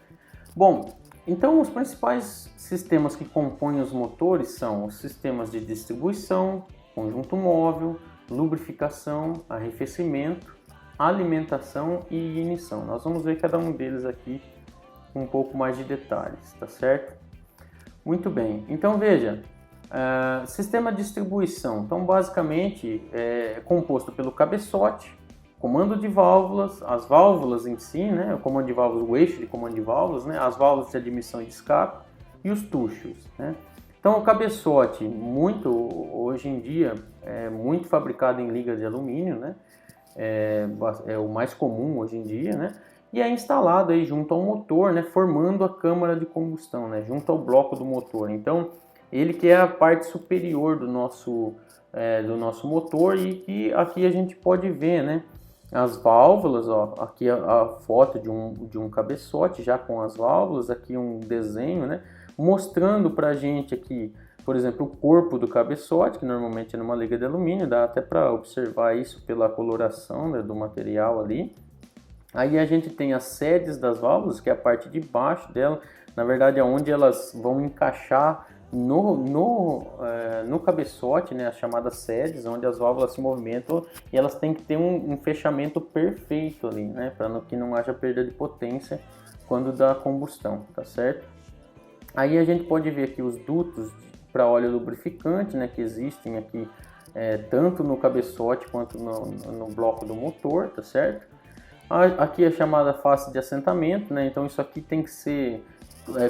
Bom, então os principais sistemas que compõem os motores são os sistemas de distribuição, conjunto móvel, lubrificação, arrefecimento, alimentação e ignição. Nós vamos ver cada um deles aqui com um pouco mais de detalhes, tá certo? Muito bem, então veja, sistema de distribuição, então basicamente é composto pelo cabeçote, comando de válvulas, as válvulas em si, né, o comando de válvulas, o eixo de comando de válvulas, né, as válvulas de admissão e de escape e os tuchos, né. Então o cabeçote, hoje em dia, é muito fabricado em liga de alumínio, né, é o mais comum hoje em dia, né, e é instalado aí junto ao motor, né, formando a câmara de combustão, né, junto ao bloco do motor. Então ele que é a parte superior do nosso motor e que aqui a gente pode ver, né, as válvulas, ó, aqui a foto de um cabeçote já com as válvulas, aqui um desenho, né, mostrando pra gente aqui, por exemplo, o corpo do cabeçote, que normalmente é numa liga de alumínio, dá até para observar isso pela coloração, né, do material ali. Aí a gente tem as sedes das válvulas, que é a parte de baixo dela, na verdade é onde elas vão encaixar no cabeçote, né, as chamadas sedes, onde as válvulas se movimentam e elas têm que ter um fechamento perfeito ali, né, para que não haja perda de potência quando dá combustão, tá certo? Aí a gente pode ver aqui os dutos para óleo lubrificante, né, que existem aqui tanto no cabeçote quanto no bloco do motor, tá certo? Aqui é a chamada face de assentamento, né, então isso aqui tem que ser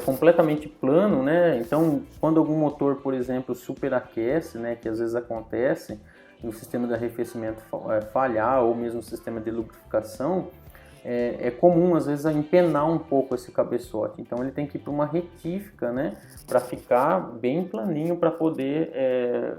completamente plano, né? Então, quando algum motor, por exemplo, superaquece, né, que às vezes acontece no sistema de arrefecimento falhar ou mesmo no sistema de lubrificação, é comum às vezes empenar um pouco esse cabeçote. Então, ele tem que ir para uma retífica, né, para ficar bem planinho para poder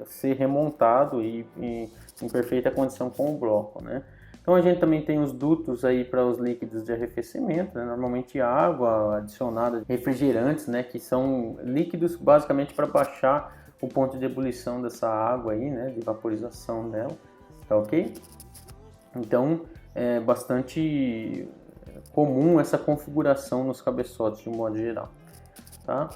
ser remontado e em perfeita condição com o bloco, né? Então a gente também tem os dutos aí para os líquidos de arrefecimento, né? Normalmente água adicionada, refrigerantes, né? Que são líquidos basicamente para baixar o ponto de ebulição dessa água aí, né? De vaporização dela, tá ok? Então é bastante comum essa configuração nos cabeçotes de um modo geral, tá?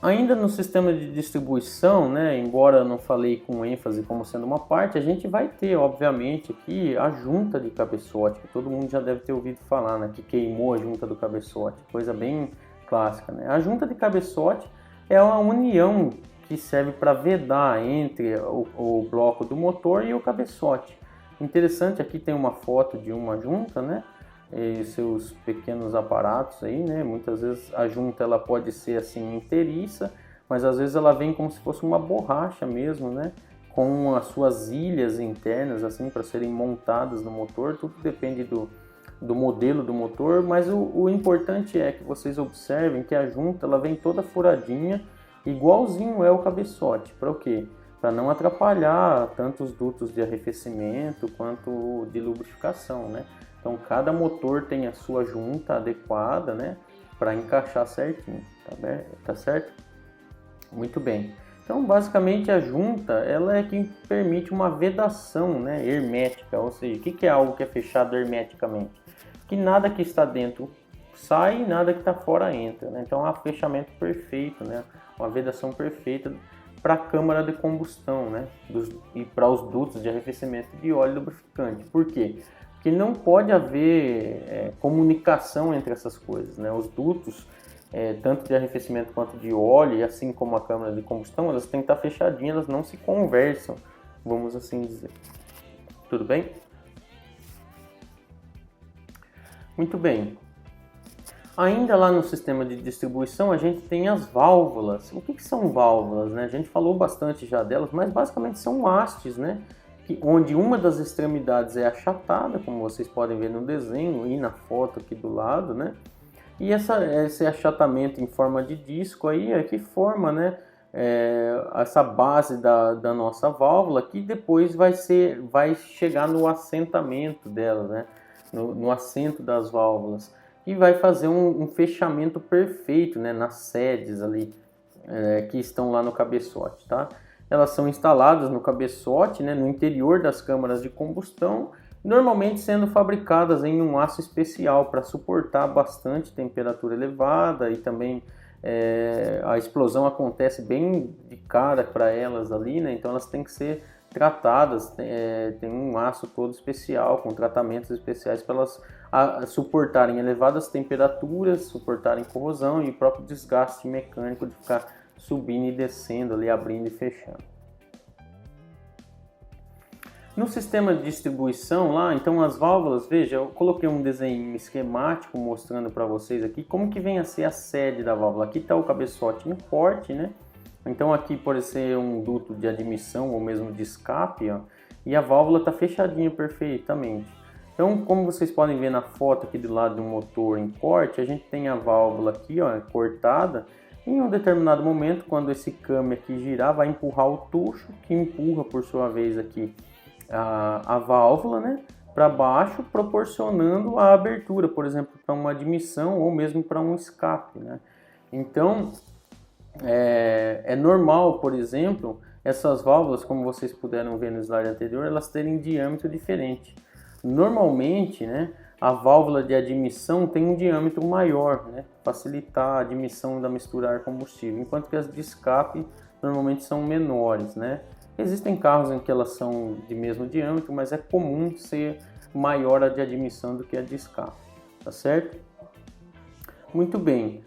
Ainda no sistema de distribuição, né, embora eu não falei com ênfase como sendo uma parte, a gente vai ter, obviamente, aqui a junta de cabeçote, que todo mundo já deve ter ouvido falar, né, que queimou a junta do cabeçote, coisa bem clássica, né? A junta de cabeçote é uma união que serve para vedar entre o bloco do motor e o cabeçote. Interessante, aqui tem uma foto de uma junta, né? E seus pequenos aparatos aí, né? Muitas vezes a junta ela pode ser assim inteiriça, mas às vezes ela vem como se fosse uma borracha mesmo, né? Com as suas ilhas internas assim para serem montadas no motor. Tudo depende do modelo do motor, mas o importante é que vocês observem que a junta ela vem toda furadinha, igualzinho é o cabeçote. Para o quê? Para não atrapalhar tanto os dutos de arrefecimento quanto de lubrificação, né? Então cada motor tem a sua junta adequada, né, para encaixar certinho, tá certo? Muito bem. Então basicamente a junta ela é quem permite uma vedação, né, hermética, ou seja, o que é algo que é fechado hermeticamente? Que nada que está dentro sai, nada que está fora entra, né? Então há fechamento perfeito, né, uma vedação perfeita para a câmara de combustão, né, e para os dutos de arrefecimento de óleo lubrificante. Por quê? Que não pode haver comunicação entre essas coisas, né? Os dutos, tanto de arrefecimento quanto de óleo, e assim como a câmara de combustão, elas têm que estar fechadinhas, elas não se conversam, vamos assim dizer. Tudo bem? Muito bem. Ainda lá no sistema de distribuição, a gente tem as válvulas. O que são válvulas, né? A gente falou bastante já delas, mas basicamente são hastes, né? Onde uma das extremidades é achatada, como vocês podem ver no desenho e na foto aqui do lado, né? E esse achatamento em forma de disco aí é que forma, né, essa base da nossa válvula, que depois vai chegar no assentamento dela, né? no assento das válvulas, e vai fazer um fechamento perfeito, né, nas sedes ali que estão lá no cabeçote, tá? Elas são instaladas no cabeçote, né, no interior das câmaras de combustão, normalmente sendo fabricadas em um aço especial para suportar bastante temperatura elevada, e também a explosão acontece bem de cara para elas ali, né? Então elas têm que ser tratadas, tem um aço todo especial, com tratamentos especiais para elas suportarem elevadas temperaturas, suportarem corrosão e o próprio desgaste mecânico de ficar subindo e descendo ali, abrindo e fechando. No sistema de distribuição lá, então as válvulas, veja, eu coloquei um desenho esquemático mostrando para vocês aqui como que vem a ser a sede da válvula. Aqui está o cabeçote em corte, né? Então aqui pode ser um duto de admissão ou mesmo de escape, ó, e a válvula está fechadinha perfeitamente. Então, como vocês podem ver na foto aqui do lado do motor em corte, a gente tem a válvula aqui, ó, cortada. Em um determinado momento, quando esse câmbio aqui girar, vai empurrar o tucho, que empurra por sua vez aqui a válvula, né, para baixo, proporcionando a abertura, por exemplo, para uma admissão ou mesmo para um escape, né? Então, é normal, por exemplo, essas válvulas, como vocês puderam ver no slide anterior, elas terem diâmetro diferente. Normalmente, né, a válvula de admissão tem um diâmetro maior, né, facilitar a admissão da mistura ar-combustível, enquanto que as de escape normalmente são menores, né? Existem carros em que elas são de mesmo diâmetro, mas é comum ser maior a de admissão do que a de escape, tá certo? Muito bem.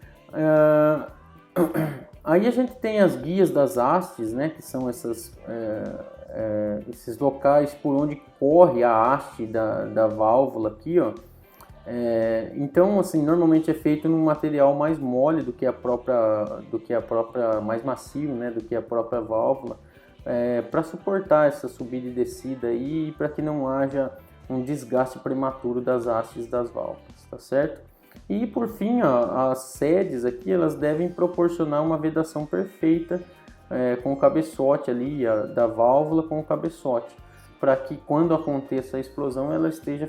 Aí a gente tem as guias das hastes, né, que são esses locais por onde corre a haste da válvula aqui, ó. Então, assim, normalmente é feito num material mais mole do que a própria, mais macio, né, do que a própria válvula, para suportar essa subida e descida aí, e para que não haja um desgaste prematuro das hastes das válvulas, tá certo? E por fim, ó, as sedes aqui, elas devem proporcionar uma vedação perfeita com o cabeçote ali, da válvula com o cabeçote, para que quando aconteça a explosão ela esteja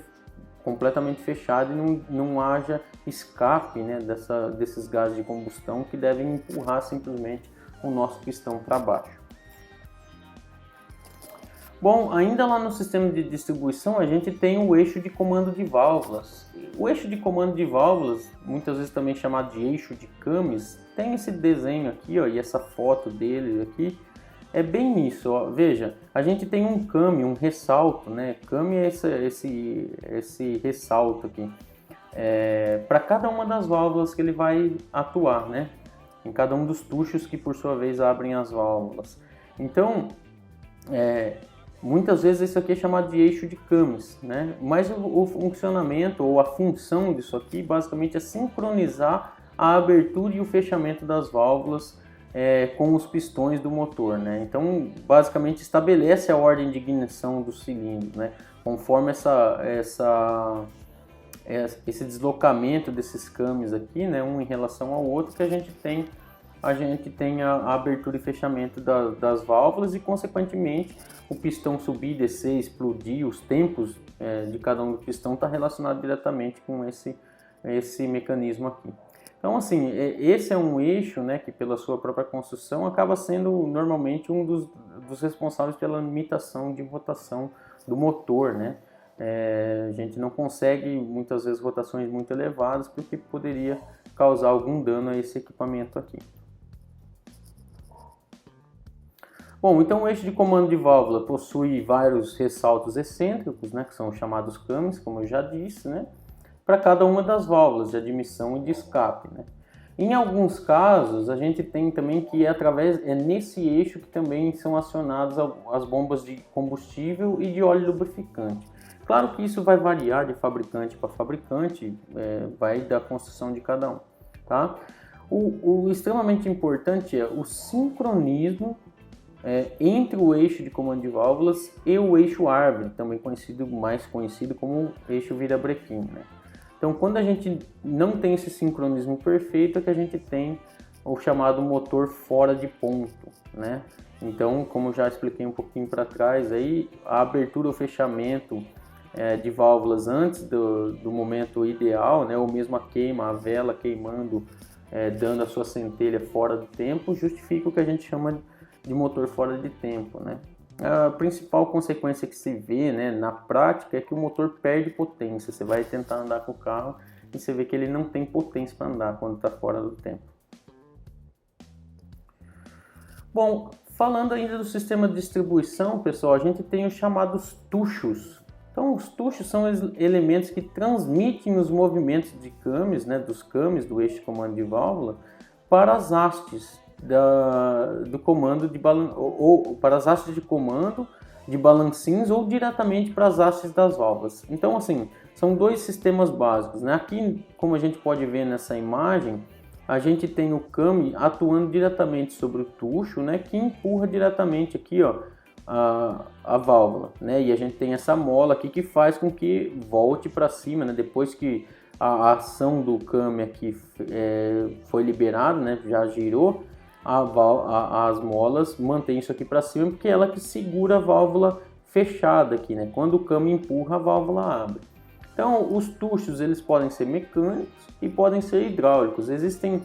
completamente fechada e não haja escape, né, desses gases de combustão que devem empurrar simplesmente o nosso pistão para baixo. Bom, ainda lá no sistema de distribuição a gente tem o eixo de comando de válvulas. O eixo de comando de válvulas, muitas vezes também chamado de eixo de Cummins, tem esse desenho aqui, ó, e essa foto dele aqui. É bem isso, ó. Veja, a gente tem um câmbio, um ressalto, né? Câmbio é esse ressalto aqui, para cada uma das válvulas que ele vai atuar, né? Em cada um dos tuchos que por sua vez abrem as válvulas. Então, muitas vezes isso aqui é chamado de eixo de Cummins, né? Mas o funcionamento ou a função disso aqui basicamente é sincronizar a abertura e o fechamento das válvulas com os pistões do motor, né? Então, basicamente estabelece a ordem de ignição dos cilindros, né? Conforme esse deslocamento desses câmbios aqui, né? Um em relação ao outro, que a gente tem a abertura e fechamento das válvulas e, consequentemente, o pistão subir, descer, explodir, os tempos de cada um do pistão está relacionado diretamente com esse mecanismo aqui. Então, assim, esse é um eixo, né, que pela sua própria construção acaba sendo normalmente um dos responsáveis pela limitação de rotação do motor, né? A gente não consegue muitas vezes rotações muito elevadas porque poderia causar algum dano a esse equipamento aqui. Bom, então o eixo de comando de válvula possui vários ressaltos excêntricos, né, que são chamados câmbios, como eu já disse, né, para cada uma das válvulas de admissão e de escape, né. Em alguns casos, a gente tem também que é nesse eixo que também são acionadas as bombas de combustível e de óleo lubrificante. Claro que isso vai variar de fabricante para fabricante, vai da construção de cada um, tá? O extremamente importante é o sincronismo entre o eixo de comando de válvulas e o eixo árbitro, também mais conhecido como eixo virabrequim, né? Então, quando a gente não tem esse sincronismo perfeito, é que a gente tem o chamado motor fora de ponto, né? Então, como já expliquei um pouquinho para trás, aí, a abertura ou fechamento de válvulas antes do momento ideal, né, ou mesmo a vela queimando, dando a sua centelha fora do tempo, justifica o que a gente chama de motor fora de tempo, né? A principal consequência que se vê, né, na prática é que o motor perde potência. Você vai tentar andar com o carro e você vê que ele não tem potência para andar quando está fora do tempo. Bom, falando ainda do sistema de distribuição, pessoal, a gente tem os chamados tuchos. Então, os tuchos são elementos que transmitem os movimentos de câmbios, né, dos câmbios do eixo de comando de válvula, para as hastes do comando ou para as hastes de comando de balancins ou diretamente para as hastes das válvulas. Então, assim, são dois sistemas básicos, né? Aqui, como a gente pode ver nessa imagem, a gente tem o câmbio atuando diretamente sobre o tucho, né, que empurra diretamente aqui, ó, a válvula, né? E a gente tem essa mola aqui que faz com que volte para cima, né? Depois que a ação do câmbio aqui foi liberada, né? Já girou, as molas mantêm isso aqui para cima porque é ela que segura a válvula fechada aqui, né? Quando o câmbio empurra, a válvula abre. Então, os tuchos eles podem ser mecânicos e podem ser hidráulicos. Existem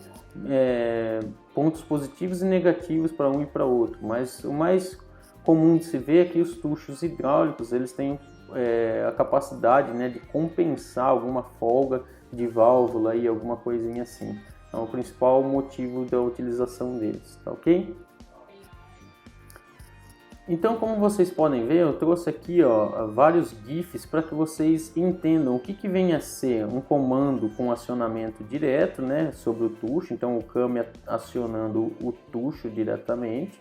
pontos positivos e negativos para um e para outro, mas o mais comum de se ver é que os tuchos hidráulicos eles têm a capacidade, né, de compensar alguma folga de válvula e alguma coisinha assim. É o principal motivo da utilização deles, tá ok? Então, como vocês podem ver, eu trouxe aqui, ó, vários GIFs para que vocês entendam o que vem a ser um comando com acionamento direto, né, sobre o tucho. Então, o câmbio acionando o tucho diretamente,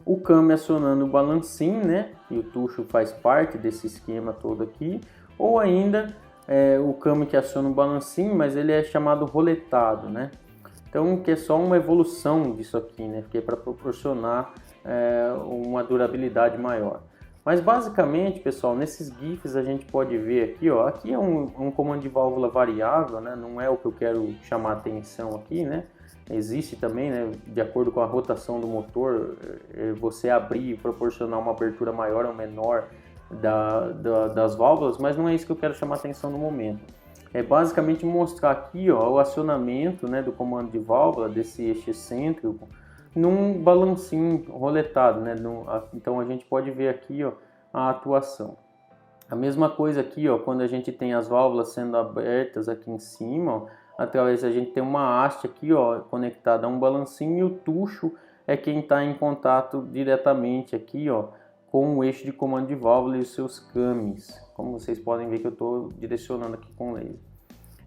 o câmbio acionando o balancim, né, e o tucho faz parte desse esquema todo aqui, ou ainda o câmbio que aciona o balancim, mas ele é chamado roletado, né? Então, que é só uma evolução disso aqui, né, que é para proporcionar uma durabilidade maior. Mas basicamente, pessoal, nesses GIFs a gente pode ver aqui, ó, aqui é um comando de válvula variável, né, não é o que eu quero chamar a atenção aqui, né. Existe também, né, de acordo com a rotação do motor, você abrir e proporcionar uma abertura maior ou menor das válvulas, mas não é isso que eu quero chamar a atenção no momento. É basicamente mostrar aqui, ó, o acionamento, né, do comando de válvula, desse eixo excêntrico, num balancinho roletado, né? Então a gente pode ver aqui, ó, a atuação. A mesma coisa aqui, ó, quando a gente tem as válvulas sendo abertas aqui em cima, ó, através a gente tem uma haste aqui, ó, conectada a um balancinho, e o tucho é quem está em contato diretamente aqui, ó, com o eixo de comando de válvula e os seus câmbios. Como vocês podem ver que eu estou direcionando aqui com o laser.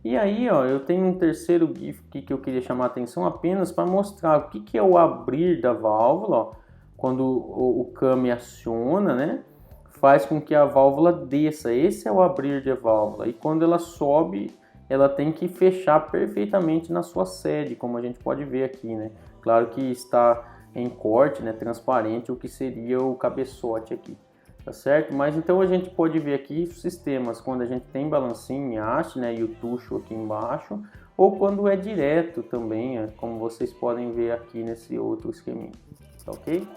E aí, ó, eu tenho um terceiro GIF aqui que eu queria chamar a atenção apenas para mostrar o que é o abrir da válvula, ó, quando o câmbio aciona, né? Faz com que a válvula desça. Esse é o abrir de válvula. E quando ela sobe, ela tem que fechar perfeitamente na sua sede, como a gente pode ver aqui, né? Claro que está em corte, né, transparente, o que seria o cabeçote aqui. Tá certo? Mas então a gente pode ver aqui sistemas quando a gente tem balancinho em haste, né, e o tucho aqui embaixo, ou quando é direto também, como vocês podem ver aqui nesse outro esqueminha, tá ok?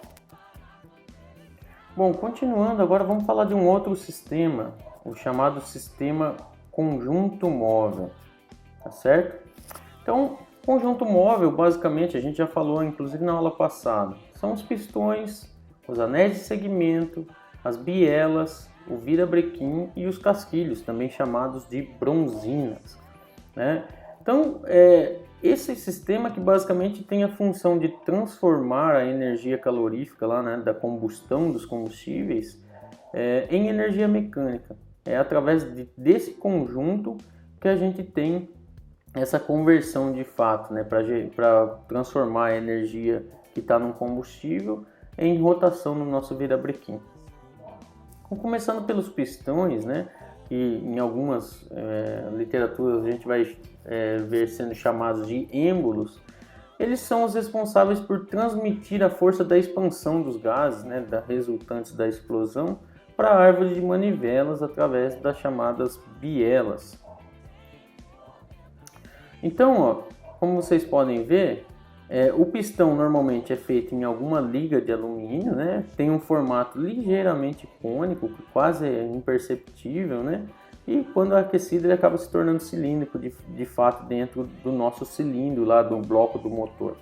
Bom, continuando, agora vamos falar de um outro sistema, o chamado sistema conjunto móvel, tá certo? Então, conjunto móvel, basicamente, a gente já falou, inclusive na aula passada, são os pistões, os anéis de segmento, as bielas, o virabrequim e os casquilhos, também chamados de bronzinas, né? Então, esse sistema que basicamente tem a função de transformar a energia calorífica lá, né, da combustão dos combustíveis em energia mecânica. É através desse conjunto que a gente tem essa conversão de fato, né, para transformar a energia que está no combustível em rotação no nosso virabrequim. Começando pelos pistões, né, que em algumas literaturas a gente vai ver sendo chamados de êmbolos, eles são os responsáveis por transmitir a força da expansão dos gases, né, resultantes da explosão, para a árvore de manivelas através das chamadas bielas. Então, ó, como vocês podem ver, O pistão normalmente é feito em alguma liga de alumínio, né? Tem um formato ligeiramente cônico, quase imperceptível, né? E quando é aquecido ele acaba se tornando cilíndrico de fato dentro do nosso cilindro lá do bloco do motor.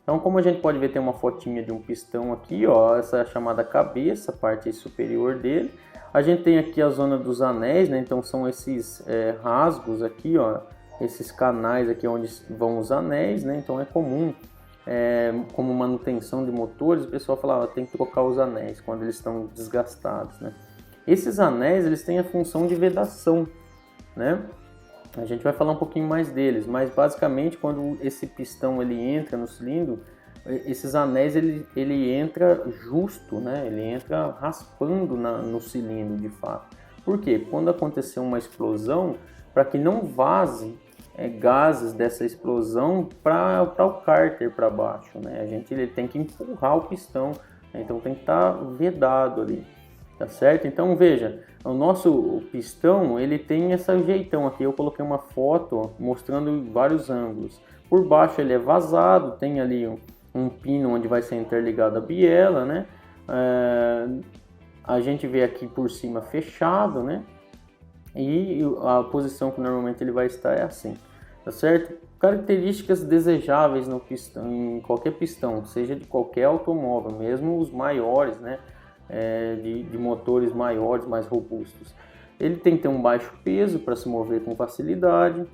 Então, como a gente pode ver, tem uma fotinha de um pistão aqui, ó, essa é a chamada cabeça, a parte superior dele. A gente tem aqui a zona dos anéis, né? Então são esses rasgos aqui, ó, esses canais aqui onde vão os anéis, né? Então é comum, como manutenção de motores, o pessoal fala, tem que trocar os anéis quando eles estão desgastados, né? Esses anéis, eles têm a função de vedação, né? A gente vai falar um pouquinho mais deles, mas basicamente quando esse pistão ele entra no cilindro, esses anéis ele entra justo, né? Ele entra raspando no cilindro de fato. Por quê? Quando acontecer uma explosão, para que não vaze gases dessa explosão para o cárter para baixo, né? Ele tem que empurrar o pistão, né? Então tem que estar vedado ali. Tá certo? Então veja, o nosso pistão ele tem esse jeitão aqui. Eu coloquei uma foto, ó, mostrando vários ângulos. Por baixo ele é vazado, tem ali um pino onde vai ser interligado a biela, né? A gente vê aqui por cima fechado, né? E a posição que normalmente ele vai estar é assim, tá certo? Características desejáveis no pistão, em qualquer pistão, seja de qualquer automóvel, mesmo os maiores, né? De motores maiores, mais robustos. Ele tem que ter um baixo peso para se mover com facilidade,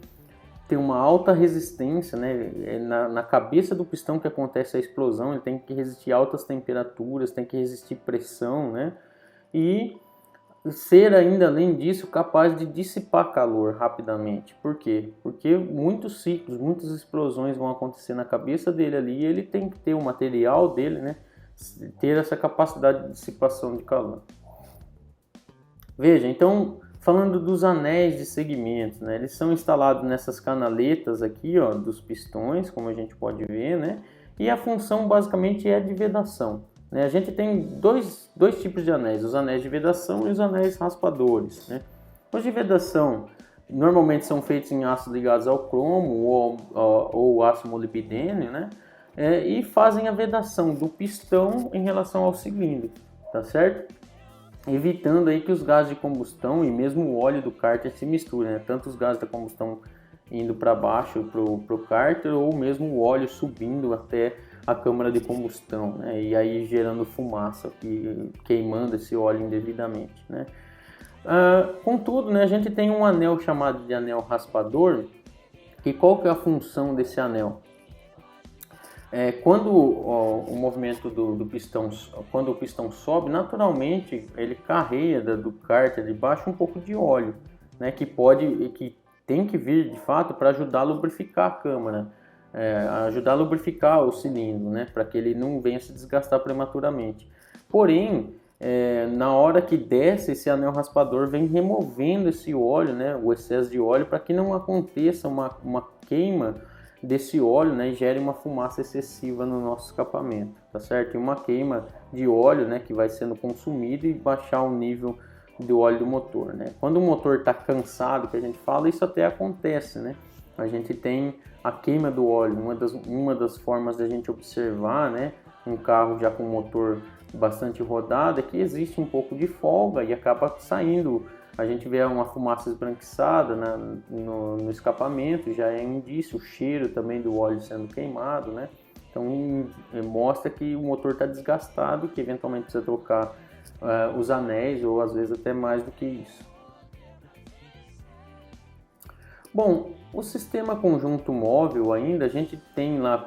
tem uma alta resistência, né? Na cabeça do pistão que acontece a explosão, ele tem que resistir a altas temperaturas, tem que resistir pressão, né? E ser ainda, além disso, capaz de dissipar calor rapidamente. Por quê? Porque muitos ciclos, muitas explosões vão acontecer na cabeça dele ali e ele tem que ter o material dele, né? Ter essa capacidade de dissipação de calor. Veja, então, falando dos anéis de segmento, né, eles são instalados nessas canaletas aqui, ó, dos pistões, como a gente pode ver, né, e a função basicamente é de vedação, né. A gente tem dois tipos de anéis, os anéis de vedação e os anéis raspadores, né. Os de vedação normalmente são feitos em aços ligados ao cromo ou aço molibdênio, né, e fazem a vedação do pistão em relação ao cilindro, tá certo? Evitando aí que os gases de combustão e mesmo o óleo do cárter se misturem, né? Tanto os gases da combustão indo para baixo pro cárter ou mesmo o óleo subindo até a câmara de combustão, né? E aí gerando fumaça, queimando esse óleo indevidamente, né? Contudo, né, a gente tem um anel chamado de anel raspador, que qual que é a função desse anel? Quando o movimento do pistão, quando o pistão sobe, naturalmente ele carrega do cárter de baixo um pouco de óleo, né, que tem que vir de fato para ajudar a lubrificar a câmara, ajudar a lubrificar o cilindro, né, para que ele não venha se desgastar prematuramente. Porém, na hora que desce, esse anel raspador vem removendo esse óleo, né, o excesso de óleo, para que não aconteça uma queima desse óleo, né, e gere uma fumaça excessiva no nosso escapamento, tá certo? E uma queima de óleo, né, que vai sendo consumido e baixar o nível do óleo do motor, né? Quando o motor está cansado, que a gente fala, isso até acontece, né? A gente tem a queima do óleo, uma das formas da gente observar, né, um carro já com motor bastante rodado é que existe um pouco de folga e acaba saindo. A gente vê uma fumaça esbranquiçada no escapamento, já é um indício, o cheiro também do óleo sendo queimado, né? Então mostra que o motor está desgastado, que eventualmente precisa trocar os anéis ou às vezes até mais do que isso. Bom, o sistema conjunto móvel ainda, a gente tem lá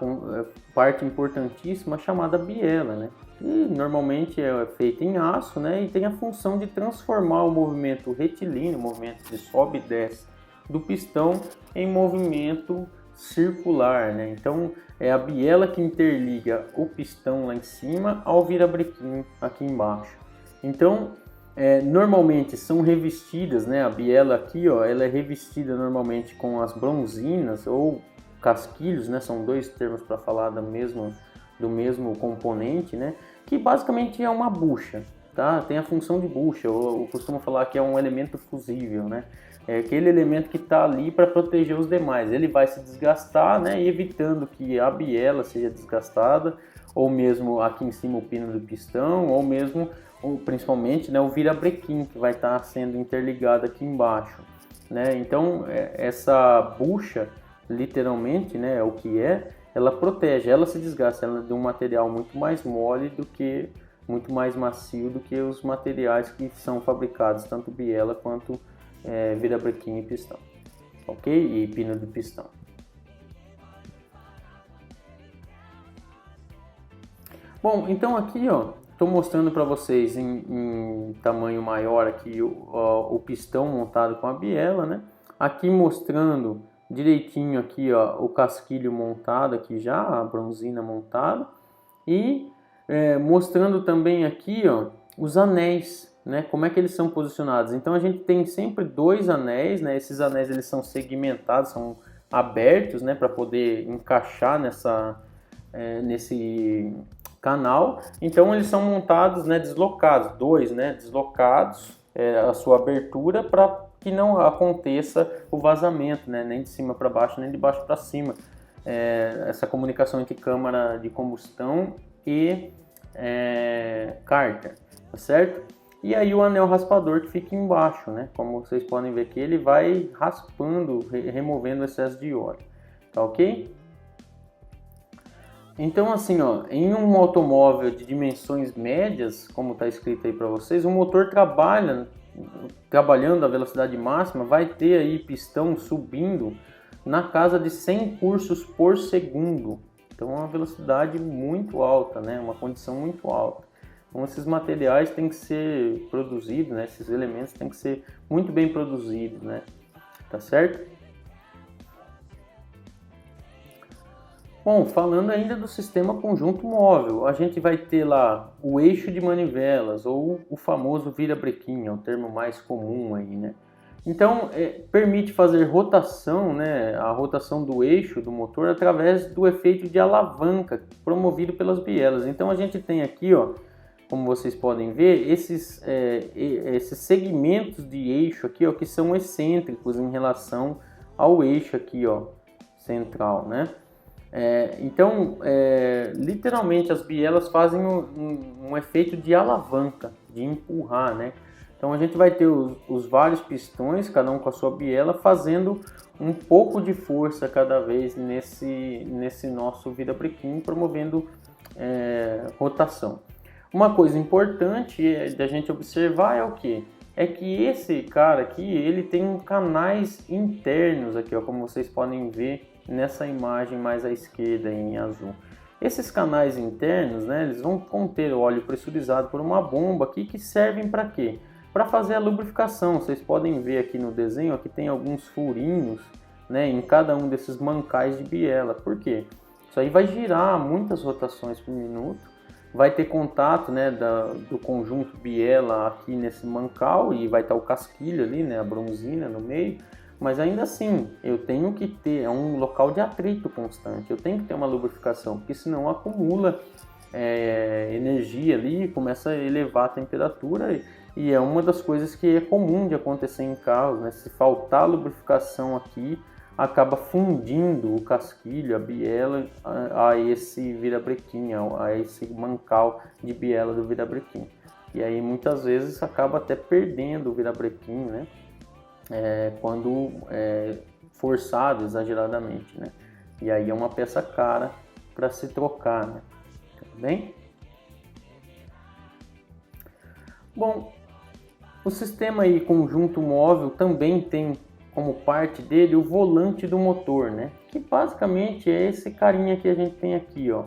parte importantíssima chamada biela, né? E normalmente é feita em aço, né? E tem a função de transformar o movimento retilíneo, o movimento de sobe e desce do pistão, em movimento circular, né? Então é a biela que interliga o pistão lá em cima ao virabrequim aqui embaixo. Então normalmente são revestidas, né? A biela aqui, ó, ela é revestida normalmente com as bronzinas ou casquilhos, né? São dois termos para falar do mesmo componente, né? Que basicamente é uma bucha, tá? Tem a função de bucha. Eu costumo falar que é um elemento fusível, né? É aquele elemento que está ali para proteger os demais. Ele vai se desgastar, né, evitando que a biela seja desgastada, ou mesmo aqui em cima o pino do pistão, ou mesmo, ou principalmente, né, o virabrequim, que vai estar sendo interligado aqui embaixo, né? Então, essa bucha, literalmente, né, é o que ela protege, ela se desgasta, ela é de um material muito mais mole muito mais macio do que os materiais que são fabricados, tanto biela quanto virabrequim e pistão, ok? E pino de pistão. Bom, então aqui, ó, estou mostrando para vocês em tamanho maior aqui o pistão montado com a biela, né? Aqui mostrando direitinho aqui, ó, o casquilho montado aqui já, a bronzina montada, e mostrando também aqui, ó, os anéis, né? Como é que eles são posicionados. Então a gente tem sempre dois anéis, né? Esses anéis eles são segmentados, são abertos, né? Para poder encaixar nesse canal. Então eles são montados, né? Deslocados, dois, né? Deslocados, a sua abertura para que não aconteça o vazamento, né? Nem de cima para baixo, nem de baixo para cima. Essa comunicação entre câmara de combustão e cárter, tá certo? E aí o anel raspador que fica embaixo, né? Como vocês podem ver aqui, ele vai raspando, removendo o excesso de óleo, tá ok? Então assim, ó, em um automóvel de dimensões médias, como está escrito aí para vocês, o motor trabalhando a velocidade máxima, vai ter aí pistão subindo na casa de 100 cursos por segundo. Então é uma velocidade muito alta, né? Uma condição muito alta. Então esses materiais têm que ser produzidos, né? Esses elementos têm que ser muito bem produzidos, né? Tá certo? Bom, falando ainda do sistema conjunto móvel, a gente vai ter lá o eixo de manivelas, ou o famoso virabrequim, é o termo mais comum aí, né? Então, permite fazer rotação, né, a rotação do eixo do motor através do efeito de alavanca promovido pelas bielas. Então, a gente tem aqui, ó, como vocês podem ver, esses segmentos de eixo aqui, ó, que são excêntricos em relação ao eixo aqui, ó, central, né? Então, literalmente as bielas fazem um efeito de alavanca, de empurrar, né? Então a gente vai ter os vários pistões, cada um com a sua biela, fazendo um pouco de força cada vez nesse nosso virabrequim, promovendo rotação. Uma coisa importante da gente observar é o que? É que esse cara aqui, ele tem canais internos aqui, ó, como vocês podem ver nessa imagem mais à esquerda em azul. Esses canais internos, né, eles vão conter óleo pressurizado por uma bomba aqui que servem para quê? Para fazer a lubrificação. Vocês podem ver aqui no desenho que tem alguns furinhos, né, em cada um desses mancais de biela. Por quê? Isso aí vai girar muitas rotações por minuto, vai ter contato, né, do conjunto biela aqui nesse mancal e vai estar o casquilho ali, né, a bronzina no meio. Mas ainda assim, eu tenho que ter um local de atrito constante, eu tenho que ter uma lubrificação, porque senão acumula energia ali, começa a elevar a temperatura e é uma das coisas que é comum de acontecer em carros, né? Se faltar lubrificação aqui, acaba fundindo o casquilho, a biela, a esse virabrequim, a esse mancal de biela do virabrequim. E aí muitas vezes acaba até perdendo o virabrequim, né? Quando forçado exageradamente, né? E aí é uma peça cara para se trocar, né? Tudo bem? Bom, o sistema aí conjunto móvel também tem como parte dele o volante do motor, né? Que basicamente é esse carinha que a gente tem aqui, ó.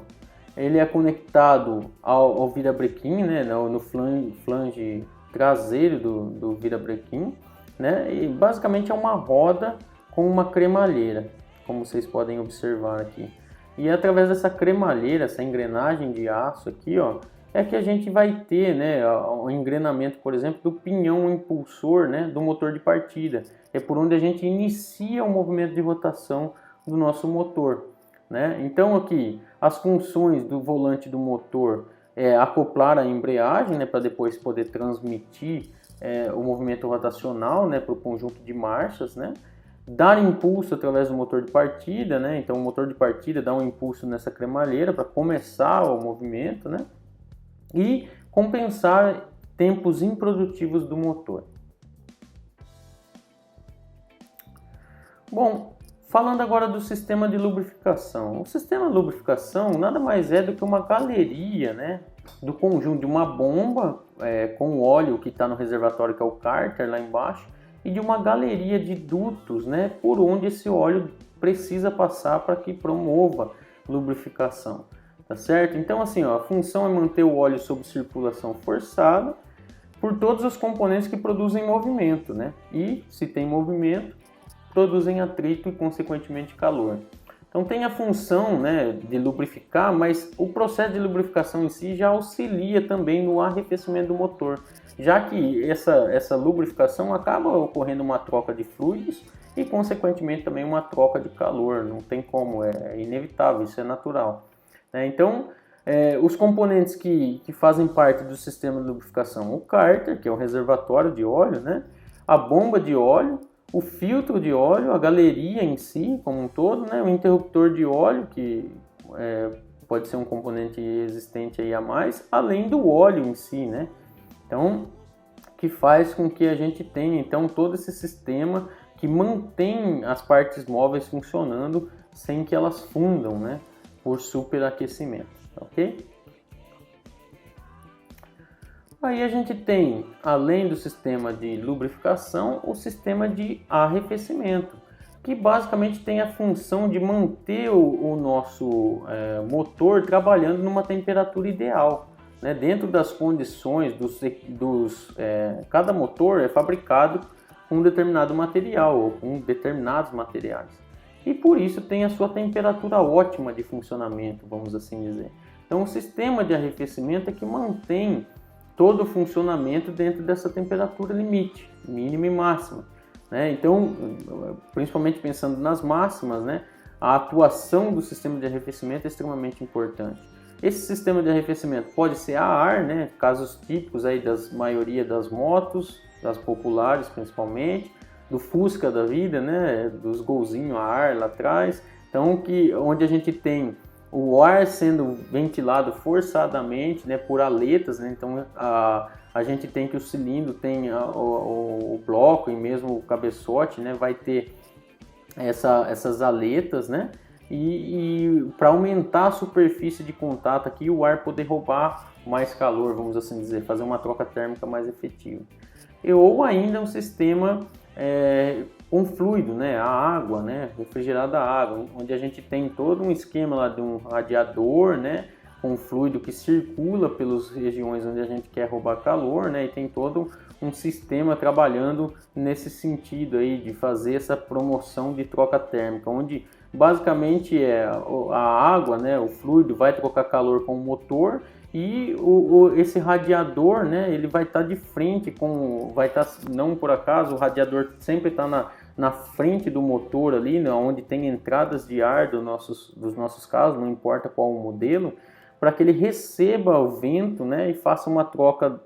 Ele é conectado ao virabrequim, né? No flange traseiro do virabrequim, né? E basicamente é uma roda com uma cremalheira, como vocês podem observar aqui. E através dessa cremalheira, essa engrenagem de aço aqui, ó, é que a gente vai ter, né, o engrenamento, por exemplo, do pinhão impulsor, né, do motor de partida. É por onde a gente inicia o movimento de rotação do nosso motor, né? Então aqui as funções do volante do motor é acoplar a embreagem, né, para depois poder transmitir o movimento rotacional, né, para o conjunto de marchas, né, dar impulso através do motor de partida, né, então o motor de partida dá um impulso nessa cremalheira para começar o movimento, né, e compensar tempos improdutivos do motor. Bom, falando agora do sistema de lubrificação. O sistema de lubrificação nada mais é do que uma galeria, né, do conjunto de uma bomba com o óleo que está no reservatório, que é o cárter lá embaixo, e de uma galeria de dutos, né, por onde esse óleo precisa passar para que promova lubrificação, tá certo? Então assim, ó, a função é manter o óleo sob circulação forçada por todos os componentes que produzem movimento, né? E se tem movimento, produzem atrito e consequentemente calor. Então tem a função, né, de lubrificar, mas o processo de lubrificação em si já auxilia também no arrefecimento do motor, já que essa lubrificação acaba ocorrendo uma troca de fluidos e consequentemente também uma troca de calor, não tem como, é inevitável, isso é natural. Então os componentes que fazem parte do sistema de lubrificação, o cárter, que é o reservatório de óleo, né, a bomba de óleo, o filtro de óleo, a galeria em si, como um todo, né? O interruptor de óleo, que pode ser um componente existente aí a mais, além do óleo em si, né? Então, que faz com que a gente tenha, então, todo esse sistema que mantém as partes móveis funcionando sem que elas fundam, né? Por superaquecimento, ok? Aí a gente tem, além do sistema de lubrificação, o sistema de arrefecimento, que basicamente tem a função de manter o nosso motor trabalhando numa temperatura ideal, né? Dentro das condições cada motor é fabricado com um determinado material ou com determinados materiais. E por isso tem a sua temperatura ótima de funcionamento, vamos assim dizer. Então o sistema de arrefecimento é que mantém todo o funcionamento dentro dessa temperatura limite, mínima e máxima, né? Então, principalmente pensando nas máximas, né, a atuação do sistema de arrefecimento é extremamente importante. Esse sistema de arrefecimento pode ser a ar, né, casos típicos aí das maioria das motos, das populares principalmente, do Fusca da vida, né, dos golzinhos a ar lá atrás, então onde a gente tem o ar sendo ventilado forçadamente, né, por aletas, né? Então a gente tem que o cilindro tem o bloco e mesmo o cabeçote, né, vai ter essas aletas, né, e para aumentar a superfície de contato aqui, o ar poder roubar mais calor, vamos assim dizer, fazer uma troca térmica mais efetiva. Ou ainda um sistema com fluido, né, a água, né, refrigerada água, onde a gente tem todo um esquema lá de um radiador, né, com fluido que circula pelas regiões onde a gente quer roubar calor, né, e tem todo um sistema trabalhando nesse sentido aí de fazer essa promoção de troca térmica, onde basicamente a água, né, o fluido vai trocar calor com o motor e esse radiador, né, ele vai estar de frente não por acaso, o radiador sempre está na frente do motor ali, né, onde tem entradas de ar dos nossos carros, não importa qual o modelo, para que ele receba o vento, né, e faça uma troca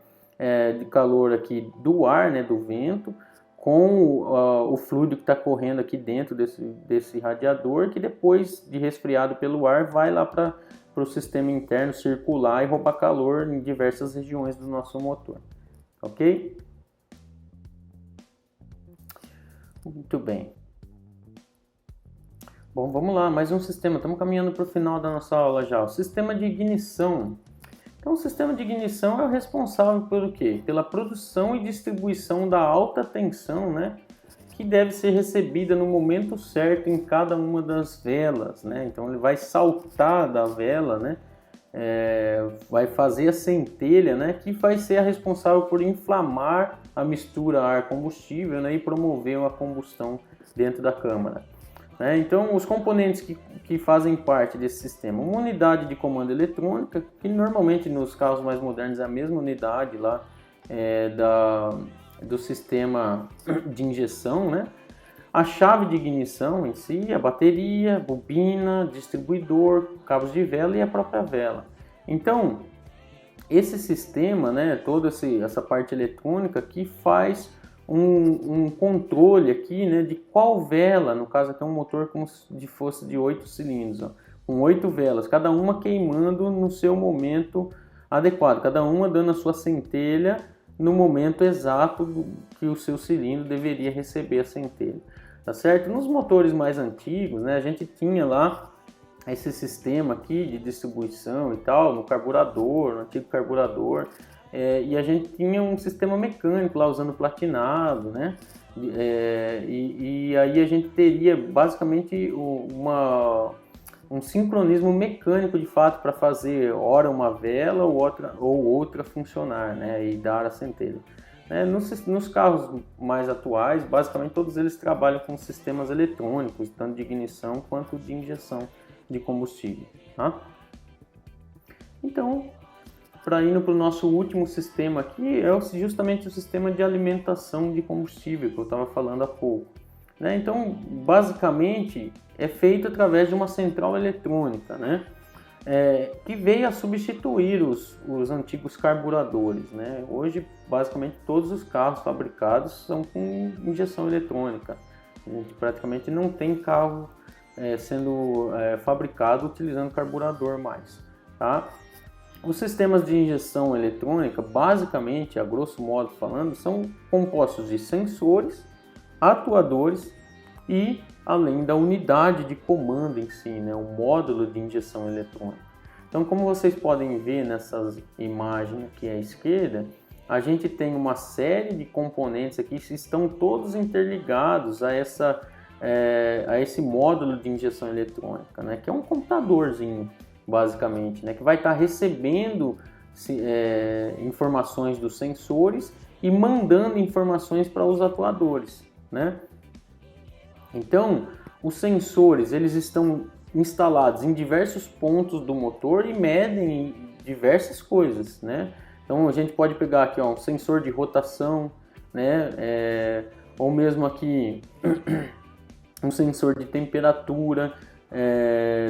de calor aqui do ar, né, do vento, com o fluido que está correndo aqui dentro desse radiador, que depois de resfriado pelo ar vai lá para o sistema interno circular e roubar calor em diversas regiões do nosso motor, ok? Muito bem. Bom, vamos lá, mais um sistema. Estamos caminhando para o final da nossa aula já. O sistema de ignição. Então, o sistema de ignição é o responsável pelo quê? Pela produção e distribuição da alta tensão, né? Que deve ser recebida no momento certo em cada uma das velas, né? Então, ele vai saltar da vela, né? Vai fazer a centelha, né, que vai ser a responsável por inflamar a mistura ar-combustível, né, e promover uma combustão dentro da câmara. Então, os componentes que fazem parte desse sistema, uma unidade de comando eletrônica, que normalmente nos carros mais modernos é a mesma unidade lá do sistema de injeção, né? A chave de ignição em si, a bateria, bobina, distribuidor, cabos de vela e a própria vela. Então, esse sistema, né, toda essa parte eletrônica que faz um controle aqui, né, de qual vela, no caso aqui é um motor como se fosse de 8 cilindros, ó, com 8 velas, cada uma queimando no seu momento adequado, cada uma dando a sua centelha no momento exato que o seu cilindro deveria receber a centelha, tá certo? Nos motores mais antigos, né, a gente tinha lá esse sistema aqui de distribuição e tal, no carburador, no antigo carburador, e a gente tinha um sistema mecânico lá usando platinado, né? E aí a gente teria basicamente um sincronismo mecânico de fato para fazer ora uma vela ou outra funcionar, né? E dar a centelha. Nos carros mais atuais, basicamente todos eles trabalham com sistemas eletrônicos, tanto de ignição quanto de injeção de combustível, tá? Então, para indo para o nosso último sistema aqui, é justamente o sistema de alimentação de combustível que eu estava falando há pouco, né? Então, basicamente, é feito através de uma central eletrônica, né? Que veio a substituir os antigos carburadores, né? Hoje, basicamente, todos os carros fabricados são com injeção eletrônica. A gente praticamente não tem carro sendo fabricado utilizando carburador mais, tá? Os sistemas de injeção eletrônica, basicamente, a grosso modo falando, são compostos de sensores, atuadores e além da unidade de comando em si, né, o módulo de injeção eletrônica. Então, como vocês podem ver nessas imagens aqui à esquerda, a gente tem uma série de componentes aqui que estão todos interligados a esse módulo de injeção eletrônica, né, que é um computadorzinho, basicamente, né, que vai estar recebendo informações dos sensores e mandando informações para os atuadores, né? Então, os sensores eles estão instalados em diversos pontos do motor e medem diversas coisas, né? Então, a gente pode pegar aqui um sensor de rotação, né? Ou mesmo aqui um sensor de temperatura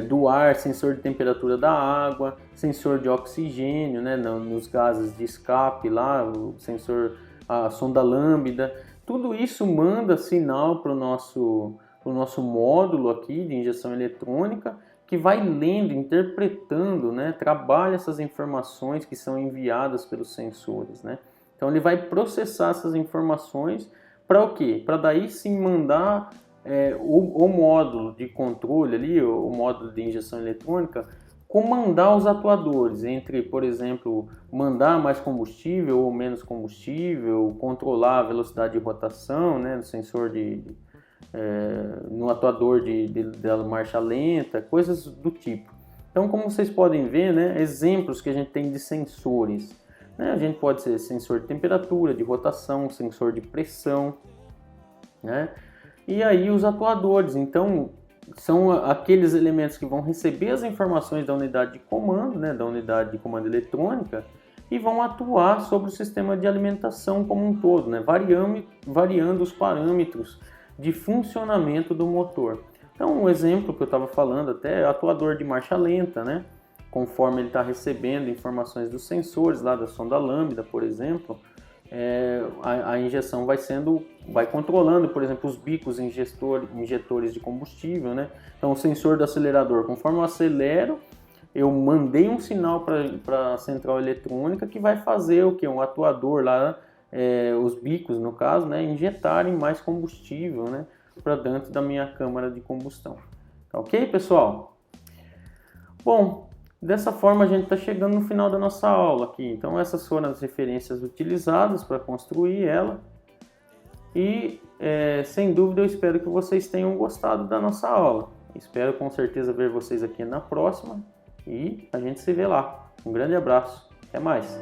do ar, sensor de temperatura da água, sensor de oxigênio, né, nos gases de escape lá, o sensor, a sonda lambda, tudo isso manda sinal para o nosso módulo aqui de injeção eletrônica, que vai lendo, interpretando, né, trabalha essas informações que são enviadas pelos sensores, né? Então ele vai processar essas informações para o quê? Para daí sim mandar o módulo de controle ali, o módulo de injeção eletrônica, comandar os atuadores entre, por exemplo, mandar mais combustível ou menos combustível, controlar a velocidade de rotação, né, no sensor no atuador da marcha lenta, coisas do tipo. Então, como vocês podem ver, né, exemplos que a gente tem de sensores, né, a gente pode ser sensor de temperatura, de rotação, sensor de pressão, né? E aí os atuadores, então, são aqueles elementos que vão receber as informações da unidade de comando, né, da unidade de comando eletrônica, e vão atuar sobre o sistema de alimentação como um todo, né, variando os parâmetros de funcionamento do motor. Então, um exemplo que eu estava falando até é o atuador de marcha lenta, né, conforme ele está recebendo informações dos sensores, lá da sonda lambda, por exemplo, a injeção vai controlando, por exemplo, os bicos injetores de combustível, né? Então, o sensor do acelerador, conforme eu acelero, eu mandei um sinal para a central eletrônica que vai fazer o que? Um atuador lá, os bicos, no caso, né, injetarem mais combustível, né, para dentro da minha câmara de combustão. Ok, pessoal? Bom, dessa forma a gente está chegando no final da nossa aula aqui. Então essas foram as referências utilizadas para construir ela. E sem dúvida eu espero que vocês tenham gostado da nossa aula. Espero com certeza ver vocês aqui na próxima e a gente se vê lá. Um grande abraço. Até mais.